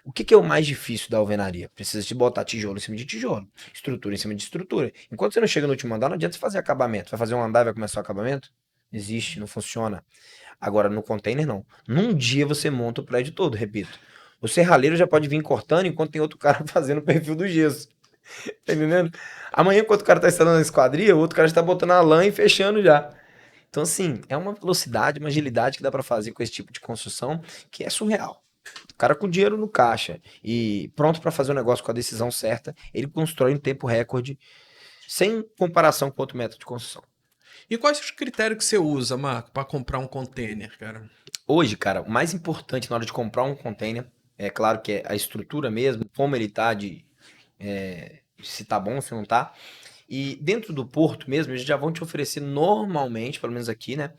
o que é o mais difícil da alvenaria? Precisa de botar tijolo em cima de tijolo, estrutura em cima de estrutura. Enquanto você não chega no último andar, não adianta você fazer acabamento. Vai fazer um andar e vai começar o acabamento? Não existe, não funciona. Agora, no container, não. Num dia você monta o prédio todo, repito. O serralheiro já pode vir cortando enquanto tem outro cara fazendo o perfil do gesso. Tá entendendo? Amanhã, enquanto o cara tá instalando a esquadria, o outro cara já tá botando a lã e fechando já. Então, assim, é uma velocidade, uma agilidade que dá pra fazer com esse tipo de construção que é surreal. O cara com dinheiro no caixa e pronto pra fazer o negócio com a decisão certa, ele constrói em tempo recorde, sem comparação com outro método de construção. E quais os critérios que você usa, Marco, para comprar um container, cara? Hoje, cara, o mais importante na hora de comprar um container, é claro que é a estrutura mesmo, como ele tá, se tá bom, se não tá. E dentro do porto mesmo, eles já vão te oferecer normalmente, pelo menos aqui, né?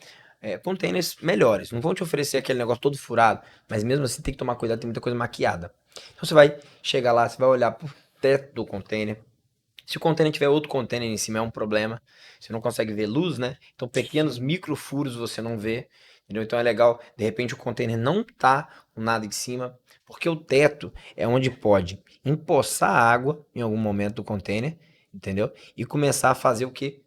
Containers melhores. Não vão te oferecer aquele negócio todo furado, mas mesmo assim tem que tomar cuidado, tem muita coisa maquiada. Então você vai chegar lá, você vai olhar pro teto do container. Se o container tiver outro container em cima, é um problema. Você não consegue ver luz, né? Então pequenos micro furos você não vê. Entendeu? Então é legal, de repente o container não tá com nada em cima, porque o teto é onde pode empoçar água em algum momento do container, entendeu? E começar a fazer o quê?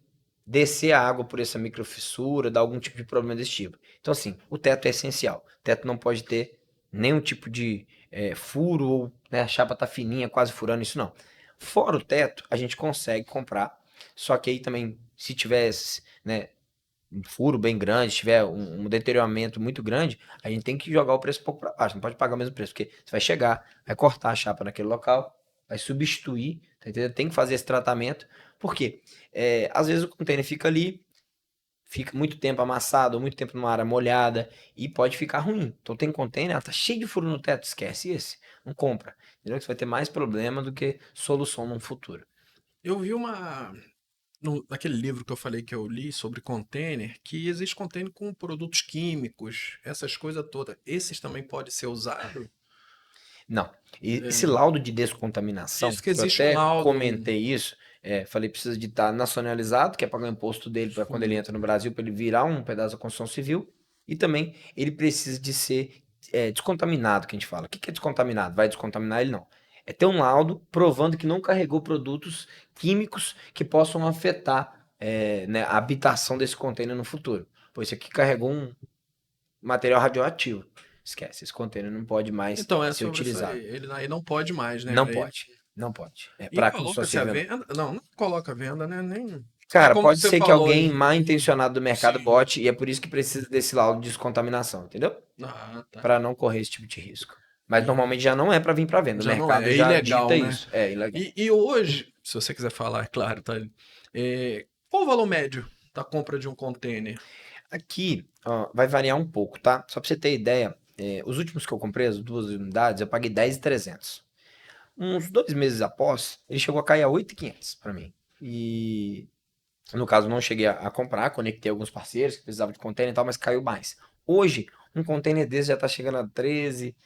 Descer a água por essa microfissura, dar algum tipo de problema desse tipo. Então, assim, o teto é essencial. O teto não pode ter nenhum tipo de furo, ou né, a chapa tá fininha, quase furando, isso não. Fora o teto, a gente consegue comprar. Só que aí também, se tivesse, né, um furo bem grande, se tiver um deterioramento muito grande, a gente tem que jogar o preço um pouco para baixo. Não pode pagar o mesmo preço, porque você vai chegar, vai cortar a chapa naquele local, vai substituir, tá entendendo? Tem que fazer esse tratamento. Por quê? Às vezes o container fica ali, fica muito tempo amassado, ou muito tempo numa área molhada, e pode ficar ruim. Então tem container, tá cheio de furo no teto, esquece esse. Não compra. Entendeu? Que você vai ter mais problema do que solução no futuro. Eu vi naquele livro que eu falei que eu li sobre container, que existe container com produtos químicos, essas coisas todas. Esses também podem ser usados? Não. Esse laudo de descontaminação, Diz que que eu existe um até laudo. comentei isso, falei precisa de estar nacionalizado, que é pagar o imposto dele para quando ele entra no Brasil, para ele virar um pedaço da construção civil, e também ele precisa de ser descontaminado, que a gente fala. O que é descontaminado? Vai descontaminar ele não. É ter um laudo provando que não carregou produtos químicos que possam afetar né, a habitação desse container no futuro. Pois isso aqui carregou um material radioativo. Esquece, esse container não pode mais Então, é ser sobre isso aí. utilizado. Ele aí não pode mais, né? Não Aí, pode. Não pode. e Para construção coloca-se a civil, não. venda? Não, não coloca a venda, né? Nem... É Cara, como pode você ser que falou alguém aí. mal intencionado do mercado Sim. bote e é por isso que precisa desse laudo de descontaminação, entendeu? Ah, tá. Para não correr esse tipo de risco. Mas normalmente já não é para vir para venda. O Já não mercado é, é já ilegal, dita né? isso. É ilegal. E hoje, se você quiser falar, é claro, tá? Qual o valor médio da compra de um container? Aqui, ó, vai variar um pouco, tá? Só para você ter ideia, os últimos que eu comprei, as 2 unidades, eu paguei 10.300. Uns 2 meses após, ele chegou a cair a 8.500 para mim. E no caso, não cheguei a comprar, conectei alguns parceiros que precisavam de container e tal, mas caiu mais. Hoje, um container desse já tá chegando a 13,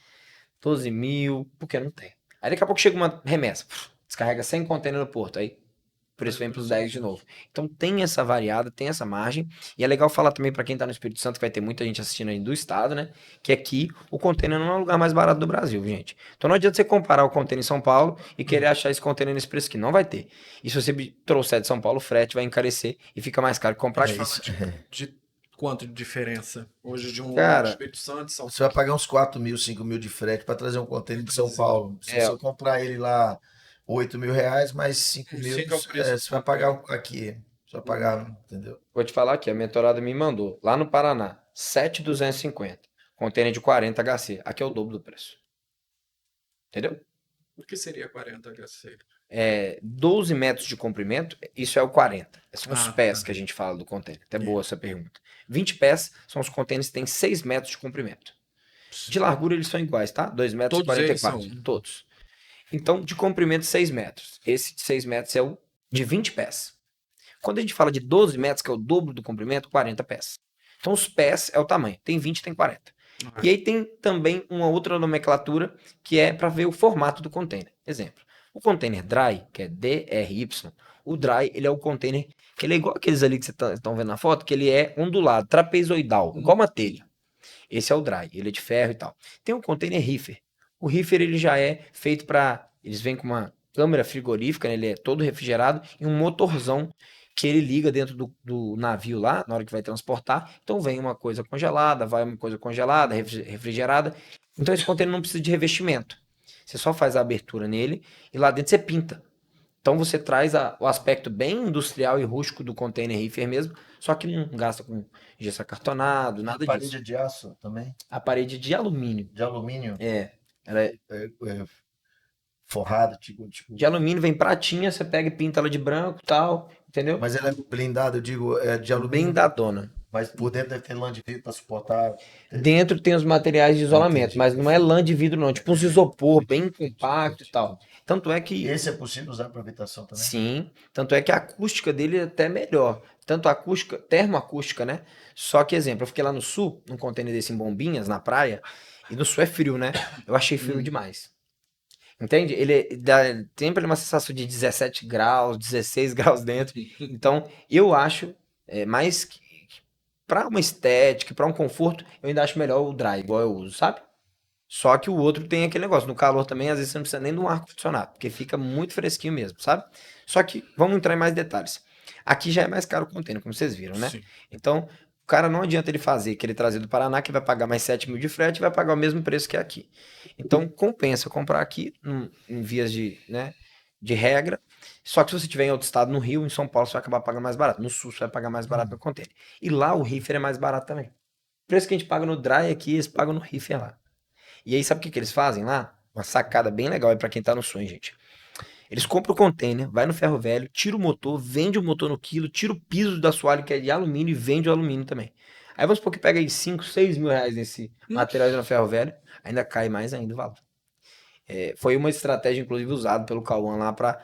12 mil, porque não tem. Aí daqui a pouco chega uma remessa, descarrega 100 container no porto, aí o preço vem para os 10 de novo. Então tem essa variada, tem essa margem, e é legal falar também para quem tá no Espírito Santo, que vai ter muita gente assistindo aí do estado, né? Que aqui o container não é o lugar mais barato do Brasil, gente. Então não adianta você comparar o container em São Paulo e querer achar esse container nesse preço aqui, não vai ter. E se você trouxer de São Paulo, o frete vai encarecer e fica mais caro que comprar aqui. isso. De quanto de diferença? Hoje de um Cara, Espírito Santo, São Você vai pagar uns 4 mil, 5 mil de frete para trazer um container de São Paulo. Se você comprar ele lá 8 mil reais, mais 5 mil, Cinco é o preço você vai pagar aqui. Você vai pagar, entendeu? vou te falar aqui, a mentorada me mandou, lá no Paraná, 7.250. Container de 40 HC. Aqui é o dobro do preço. Entendeu? O que seria 40 HC? 12 metros de comprimento, isso é o 40. São os Ah, pés tá. que a gente fala do container. Até boa essa pergunta. 20 pés são os containers que têm 6 metros de comprimento. De largura eles são iguais, tá? 2 metros e Todos eles 44. são. Todos. Então, de comprimento 6 metros. Esse de 6 metros é o de 20 pés. Quando a gente fala de 12 metros, que é o dobro do comprimento, 40 pés. Então os pés é o tamanho, tem 20, tem 40. E aí tem também uma outra nomenclatura que é para ver o formato do container. Exemplo, o container dry, que é DRY, o dry, ele é o container que ele é igual aqueles ali que vocês estão vendo na foto, que ele é ondulado, trapezoidal, igual uma telha. Esse é o dry, ele é de ferro e tal. Tem o container reefer. O reefer ele já é feito para, eles vêm com uma câmara frigorífica, né? Ele é todo refrigerado e um motorzão que ele liga dentro do navio lá, na hora que vai transportar. Então vem uma coisa congelada, vai uma coisa congelada, refrigerada. Então esse container não precisa de revestimento. Você só faz a abertura nele e lá dentro você pinta. Então você traz o aspecto bem industrial e rústico do container reefer mesmo, só que não gasta com gesso acartonado, nada disso. Parede de aço também? A parede de alumínio. De alumínio? Ela é Forrada, tipo. de alumínio, vem pratinha, você pega e pinta ela de branco e tal, entendeu? Mas ela é blindada, eu digo, é de alumínio. Blindadona. Mas por dentro deve ter lã de vidro para suportar. Dentro tem os materiais de isolamento, Entendi. mas não é lã de vidro não, tipo uns isopor bem compacto e tal. Tanto é que Esse é possível usar para habitação também? sim, tanto é que a acústica dele é até melhor. Tanto a acústica, termoacústica, né? Só que, exemplo, eu fiquei lá no sul, num container desse em Bombinhas, na praia, e no sul é frio, né? Eu achei frio demais. Entende? Ele dá sempre uma sensação de 17 graus, 16 graus dentro. Então, eu acho mais que para uma estética, para um conforto, eu ainda acho melhor o dry, igual eu uso, sabe? Só que o outro tem aquele negócio. No calor também, às vezes você não precisa nem de um ar-condicionado, porque fica muito fresquinho mesmo, sabe? Só que vamos entrar em mais detalhes. Aqui já é mais caro o container, como vocês viram, né? Sim. Então, o cara não adianta ele fazer, que ele trazer do Paraná, que vai pagar mais 7 mil de frete e vai pagar o mesmo preço que aqui. Então, compensa comprar aqui, em vias de, né, de regra. Só que se você tiver em outro estado, no Rio, em São Paulo, você vai acabar pagando mais barato. No Sul, você vai pagar mais barato no container. E lá, o reefer é mais barato também. O preço que a gente paga no dry aqui, eles pagam no reefer lá. E aí, sabe o que eles fazem lá? Uma sacada bem legal aí pra quem tá no sonho, gente. Eles compram o container, vai no ferro velho, tira o motor, vende o motor no quilo, tira o piso da assoalho que é de alumínio e vende o alumínio também. Aí vamos supor que pega aí 5, 6 mil reais nesse material no ferro velho, ainda cai mais ainda o valor. Foi uma estratégia, inclusive, usada pelo Cauã lá pra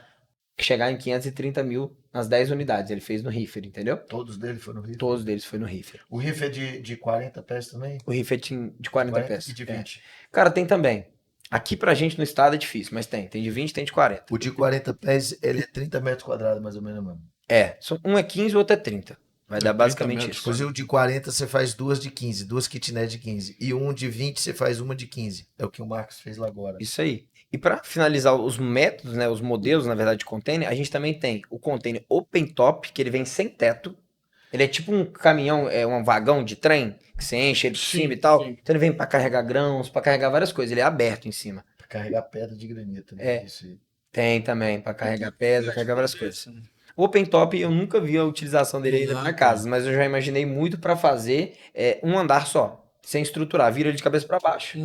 chegar em 530 mil nas 10 unidades. Ele fez no reefer, entendeu? Todos deles foram rifle? Todos deles foi no reefer. O rifle é de 40 pés também? O reefer tinha de 40 pés. E de 20? Cara, tem também. Aqui pra gente no estado é difícil, mas tem. Tem de 20, tem de 40. O de 40 pés, ele é 30 metros quadrados, mais ou menos, mano. Um é 15 e o outro é 30. Vai dar 30 basicamente metros. isso. Pois o de 40 você faz duas de 15, duas kitnet de 15. E um de 20 você faz uma de 15. É o que o Marcos fez lá agora. Isso aí. E para finalizar os métodos, né, os modelos, na verdade, de container, a gente também tem o container open top, que ele vem sem teto. Ele é tipo um caminhão, um vagão de trem, que você enche ele de Sim, cima e tal. sim. Então ele vem para carregar grãos, para carregar várias coisas. Ele é aberto em cima. Pra carregar pedra de granito. Né? É. Isso aí. Tem também, para carregar pedra, carregar várias coisas. O open top eu nunca vi a utilização dele ainda na minha casa, mas eu já imaginei muito para fazer um andar só, sem estruturar. Vira ele de cabeça para baixo.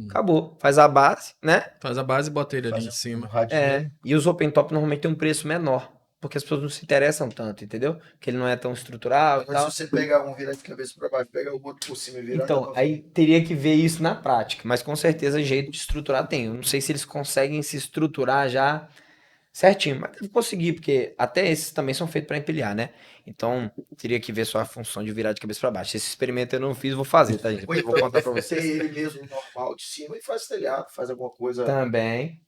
Acabou. Faz a base, né? Faz a base e bota ele ali Faz em cima. um radinho. E os open top normalmente tem um preço menor, porque as pessoas não se interessam tanto, entendeu? Que ele não é tão estrutural e Mas tal. se você pegar um virar de cabeça pra baixo, pegar o outro por cima e virar... Então, aí teria que ver isso na prática, mas com certeza jeito de estruturar tem. Eu não sei se eles conseguem se estruturar já certinho, mas deve conseguir, porque até esses também são feitos para empilhar, né? Então, teria que ver só a função de virar de cabeça para baixo. Esse experimento eu não fiz, vou fazer, tá, gente? Ou Depois eu vou contar para Tem vocês. ele mesmo normal de cima e faz telhado, faz alguma coisa... Também.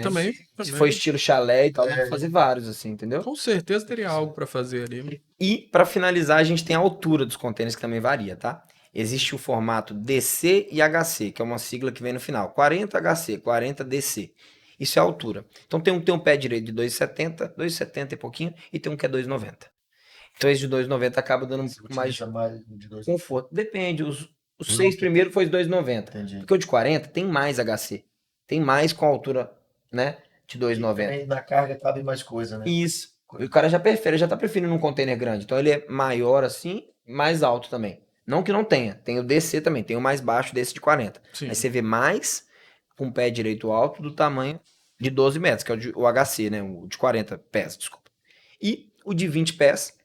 Também. Se for estilo chalé e tal, dá pra fazer vários, assim, entendeu? Com certeza teria algo pra fazer ali. E para finalizar, a gente tem a altura dos contêineres que também varia, tá? Existe o formato DC e HC, que é uma sigla que vem no final. 40 HC, 40 DC. Isso é a altura. Então tem um pé direito de 2,70, 2,70 e pouquinho, e tem um que é 2,90. Então esse de 2,90 acaba dando um pouco mais de de dois... conforto. Depende, os 6 primeiros foi 2,90. Entendi. Porque o de 40 tem mais HC. Tem mais com a altura, né, de 2,90. Aí na carga cabe mais coisa, né? Isso. O cara já prefere, já tá preferindo um container grande. Então ele é maior assim, mais alto também. Não que não tenha. Tem o DC também, tem o mais baixo desse de 40. Sim. Aí você vê mais com o pé direito alto do tamanho de 12 metros, que é o HC, né? O de 40 pés, desculpa. E o de 20 pés,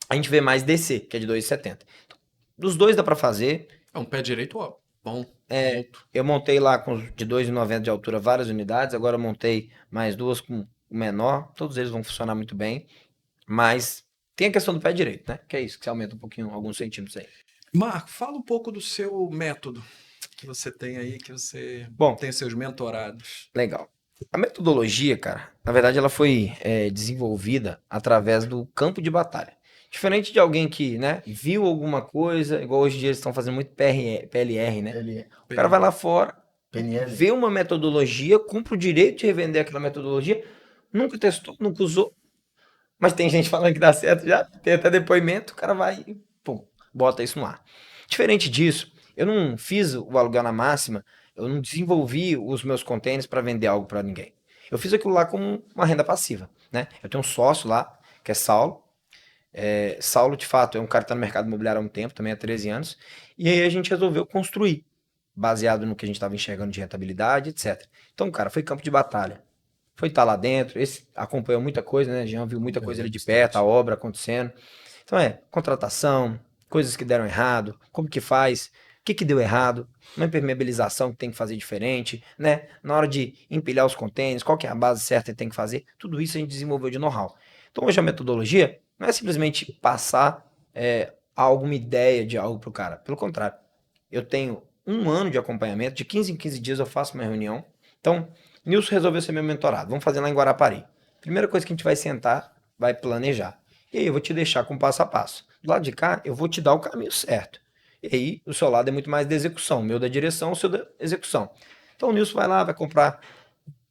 a gente vê mais DC, que é de 2,70. Dos dois dá pra fazer. É um pé direito, ó. Bom. Alto. Eu montei lá com de 2,90 de altura várias unidades, agora eu montei mais duas com o menor. Todos eles vão funcionar muito bem, mas Tem a questão do pé direito, né? Que é isso, que você aumenta um pouquinho, alguns centímetros aí. Marco, fala um pouco do seu método que você tem aí, que você Bom, tem seus mentorados. legal. A metodologia, cara, na verdade ela foi desenvolvida através do campo de batalha. Diferente de alguém que, né, viu alguma coisa, igual hoje em dia eles estão fazendo muito PLR, né? O cara vai lá fora, PNL. vê uma metodologia, cumpre o direito de revender aquela metodologia, nunca testou, nunca usou, mas tem gente falando que dá certo já, tem até depoimento, o cara vai e, pum, bota isso no ar. Diferente disso, eu não fiz o aluguel na máxima, eu não desenvolvi os meus containers para vender algo para ninguém. Eu fiz aquilo lá como uma renda passiva, né? Eu tenho um sócio lá, que é Saulo. Saulo, de fato, é um cara que está no mercado imobiliário há um tempo, também há 13 anos. E aí a gente resolveu construir, baseado no que a gente estava enxergando de rentabilidade, etc. Então, cara, foi campo de batalha. Foi estar lá dentro, esse acompanhou muita coisa, né? Jean viu muita coisa ali de perto, a obra acontecendo. Então contratação, coisas que deram errado, como que faz, o que que deu errado, uma impermeabilização que tem que fazer diferente, né? Na hora de empilhar os contêineres, qual que é a base certa que tem que fazer, tudo isso a gente desenvolveu de know-how. Então hoje a metodologia não é simplesmente passar alguma ideia de algo pro cara, pelo contrário, eu tenho um ano de acompanhamento, de 15 em 15 dias eu faço uma reunião. Então, Nilson resolveu ser meu mentorado. Vamos fazer lá em Guarapari. Primeira coisa que a gente vai sentar, vai planejar. E aí eu vou te deixar com passo a passo. Do lado de cá, eu vou te dar o caminho certo. E aí, o seu lado é muito mais da execução. O meu da direção, o seu da execução. Então, o Nilson vai lá, vai comprar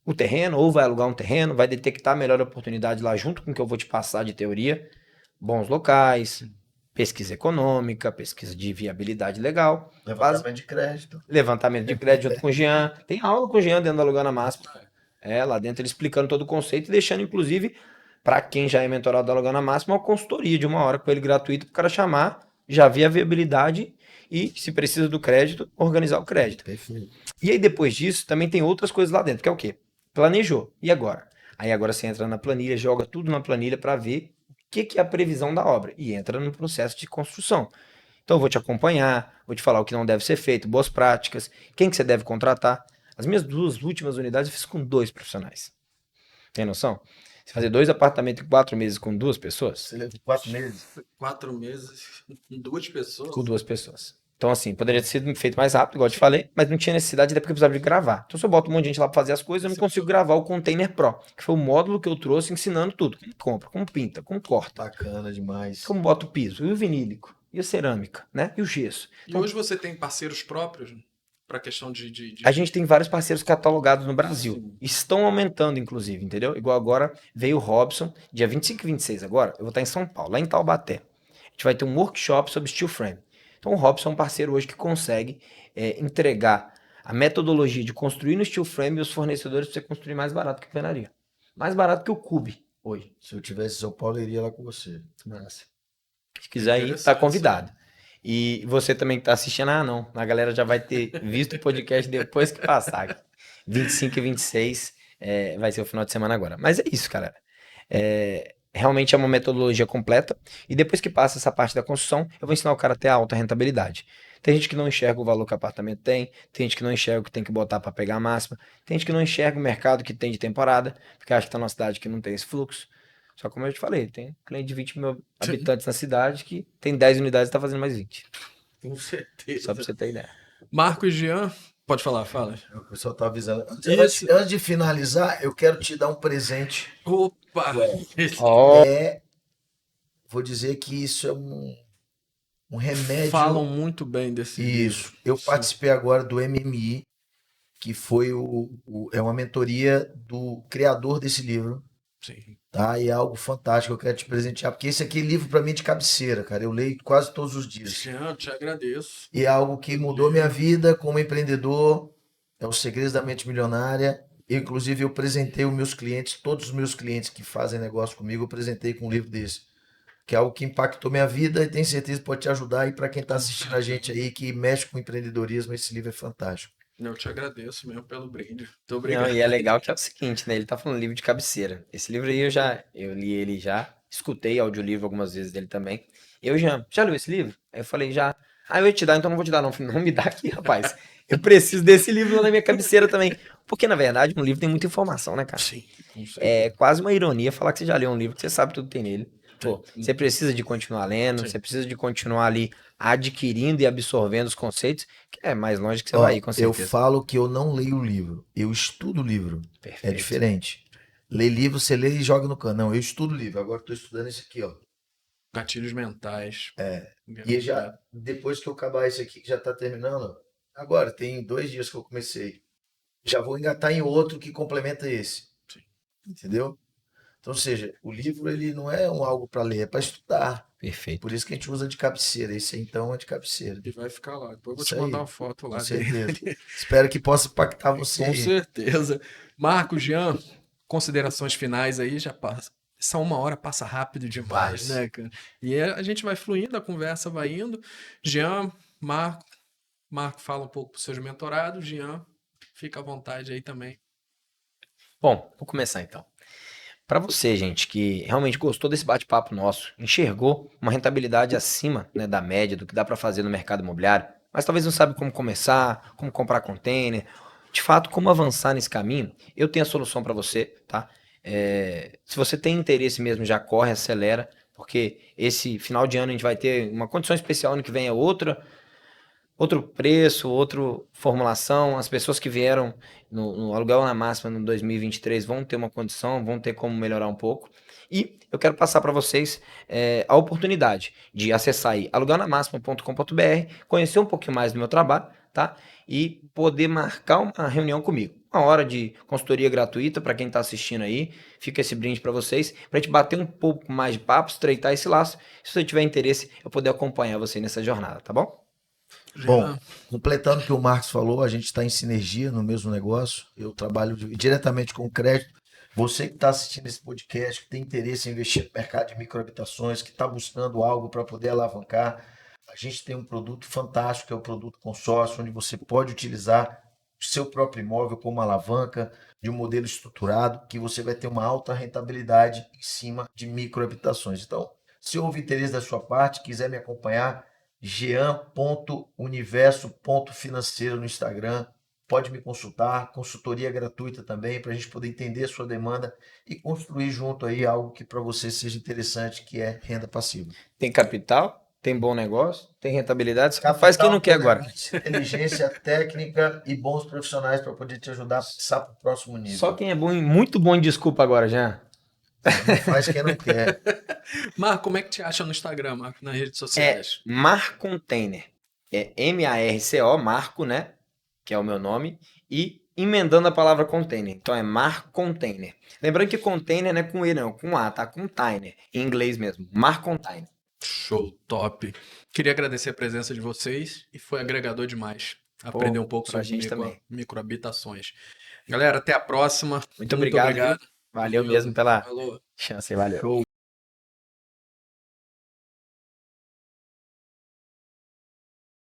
o terreno, ou vai alugar um terreno, vai detectar a melhor oportunidade lá junto com o que eu vou te passar de teoria. Bons locais, pesquisa econômica, pesquisa de viabilidade legal. Levantamento de crédito. Levantamento de crédito junto com o Jean. Tem aula com o Jean dentro da Alugar na Máxima. Lá dentro ele explicando todo o conceito e deixando, inclusive, para quem já é mentorado da Alugar na Máxima, uma consultoria de 1 hora com ele gratuito para o cara chamar, já ver a viabilidade e, se precisa do crédito, organizar o crédito. Perfeito. E aí, depois disso, também tem outras coisas lá dentro, que é o quê? Planejou. E agora? Aí agora você entra na planilha, joga tudo na planilha para ver o que é a previsão da obra. E entra no processo de construção. Então eu vou te acompanhar, vou te falar o que não deve ser feito, boas práticas, quem que você deve contratar. As minhas 2 últimas unidades eu fiz com 2 profissionais. Tem noção? Você fazer 2 apartamentos em 4 meses com 2 pessoas? Você levou 4 meses. 4 meses com 2 pessoas? Com 2 pessoas. Então, assim, poderia ter sido feito mais rápido, igual eu te falei, mas não tinha necessidade, até porque eu precisava de gravar. Então, se eu boto um monte de gente lá pra fazer as coisas, eu não consigo gravar o Container Pro, que foi o módulo que eu trouxe ensinando tudo. Como compra, como pinta, como corta, Bacana demais. como bota o piso, e o vinílico, e a cerâmica, né? E o gesso. E hoje você tem parceiros próprios para a questão de... A gente tem vários parceiros catalogados no Brasil. Estão aumentando, inclusive, entendeu? Igual agora veio o Robson, dia 25 e 26 agora, eu vou estar em São Paulo, lá em Taubaté. A gente vai ter um workshop sobre steel frame. Então o Robson é um parceiro hoje que consegue entregar a metodologia de construir no steel frame e os fornecedores para você construir mais barato que a alvenaria. Mais barato que o Cube hoje. Se eu tivesse em São Paulo, eu iria lá com você. Nossa. Se quiser ir, tá convidado. E você também que tá assistindo, não. A galera já vai ter visto o podcast depois que passar. 25 e 26 vai ser o final de semana agora. Mas é isso, galera. Realmente é uma metodologia completa. E depois que passa essa parte da construção, eu vou ensinar o cara a ter alta rentabilidade. Tem gente que não enxerga o valor que o apartamento tem gente que não enxerga o que tem que botar para pegar a máxima, tem gente que não enxerga o mercado que tem de temporada, porque acha que tá numa cidade que não tem esse fluxo. Só como eu te falei, tem cliente de 20 mil habitantes na cidade que tem 10 unidades e tá fazendo mais 20. Com certeza. Só pra você ter ideia. Marco e Jean, pode falar, fala. O pessoal tá avisando. Isso. Antes de finalizar, eu quero te dar um presente. Opa! Vou dizer que isso é um remédio. Falam muito bem desse Isso. livro. Eu Sim. participei agora do MMI, que foi é uma mentoria do criador desse livro. Sim. Tá? E é algo fantástico, eu quero te presentear, porque esse aqui é livro para mim de cabeceira, cara. Eu leio quase todos os dias. Jean, te agradeço. E é algo que mudou minha vida como empreendedor. É Os Segredos da Mente Milionária. Inclusive, eu presentei os meus clientes, todos os meus clientes que fazem negócio comigo, eu presentei com um livro desse. Que é algo que impactou minha vida e tenho certeza que pode te ajudar. E para quem está assistindo a gente aí, que mexe com empreendedorismo, esse livro é fantástico. Eu te agradeço mesmo pelo brinde. Muito obrigado. Não, e é legal que é o seguinte, né? Ele tá falando livro de cabeceira. Esse livro aí eu li ele já, escutei audiolivro algumas vezes dele também. Eu já leu esse livro? Aí eu falei, já. Eu ia te dar, então não vou te dar não. Eu falei, não me dá aqui, rapaz. Eu preciso desse livro lá na minha cabeceira também. Porque, na verdade, um livro tem muita informação, né, cara? Sim. É quase uma ironia falar que você já leu um livro, que você sabe tudo que tem nele. Pô, você precisa de continuar lendo, Sim. você precisa de continuar ali adquirindo e absorvendo os conceitos, que é mais longe que você Ó, vai ir, com eu certeza. falo que eu não leio o livro, eu estudo o livro. É Perfeito. diferente. Ler livro, você lê e joga no cano. Não, eu estudo o livro. Agora estou estudando esse aqui, ó. Gatilhos mentais. E já, depois que eu acabar esse aqui, que já está terminando, agora tem 2 dias que eu comecei. Já vou engatar em outro que complementa esse. Sim. Entendeu? Então, ou seja, o livro ele não é algo para ler, é para estudar. Perfeito. Por isso que a gente usa de cabeceira. Esse aí, então é de cabeceira. E vai ficar lá. Depois eu vou Isso te mandar aí, uma foto com lá dele. certeza. Espero que possa impactar você Com aí. certeza. Marcos, Jean, considerações finais aí, já passa. Essa 1 hora passa rápido demais, Passa. né, cara? E a gente vai fluindo, a conversa vai indo. Jean, Marco fala um pouco para os seus mentorados. Jean, fica à vontade aí também. Bom, vou começar então. Para você, gente, que realmente gostou desse bate-papo nosso, enxergou uma rentabilidade acima, né, da média do que dá para fazer no mercado imobiliário, mas talvez não sabe como começar, como comprar container, de fato, como avançar nesse caminho, eu tenho a solução para você, tá? Se você tem interesse mesmo, já corre, acelera, porque esse final de ano a gente vai ter uma condição especial, ano que vem é outro preço, outra formulação. As pessoas que vieram no aluguel na máxima no 2023 vão ter uma condição, vão ter como melhorar um pouco. E eu quero passar para vocês a oportunidade de acessar aí aluguelnamáxima.com.br, conhecer um pouquinho mais do meu trabalho, tá? E poder marcar uma reunião comigo. 1 hora de consultoria gratuita para quem está assistindo aí. Fica esse brinde para vocês, para a gente bater um pouco mais de papo, estreitar esse laço. Se você tiver interesse, eu poder acompanhar você nessa jornada, tá bom? Bom, Jean, completando o que o Marcos falou, a gente está em sinergia no mesmo negócio. Eu trabalho diretamente com crédito. Você que está assistindo esse podcast, que tem interesse em investir no mercado de microhabitações, que está buscando algo para poder alavancar, a gente tem um produto fantástico, que é o produto consórcio, onde você pode utilizar o seu próprio imóvel como alavanca de um modelo estruturado, que você vai ter uma alta rentabilidade em cima de microhabitações. Então, se houve interesse da sua parte, quiser me acompanhar, jean.universo.financeiro no Instagram. Pode me consultar, consultoria gratuita também, para a gente poder entender a sua demanda e construir junto aí algo que para você seja interessante, que é renda passiva. Tem capital, tem bom negócio, tem rentabilidade. Só faz quem não quer agora. Inteligência técnica e bons profissionais para poder te ajudar a passar para o próximo nível. Só quem é bom, muito bom em desculpa agora, já. Não faz quem não quer. Marco, como é que te acha no Instagram, Marco, nas redes É sociais? Marcontainer. É M-A-R-C-O, Marco, né? Que é o meu nome. E emendando a palavra container. Então é Marcontainer. Lembrando que container não é com E, não, com A, tá? Container. Em inglês mesmo. Marcontainer. Show, top. Queria agradecer a presença de vocês e foi agregador demais. Aprender um pouco pra sobre gente também. microhabitações. Galera, até a próxima. Muito obrigado. Viu? Valeu mesmo pela Falou. chance, valeu. Show.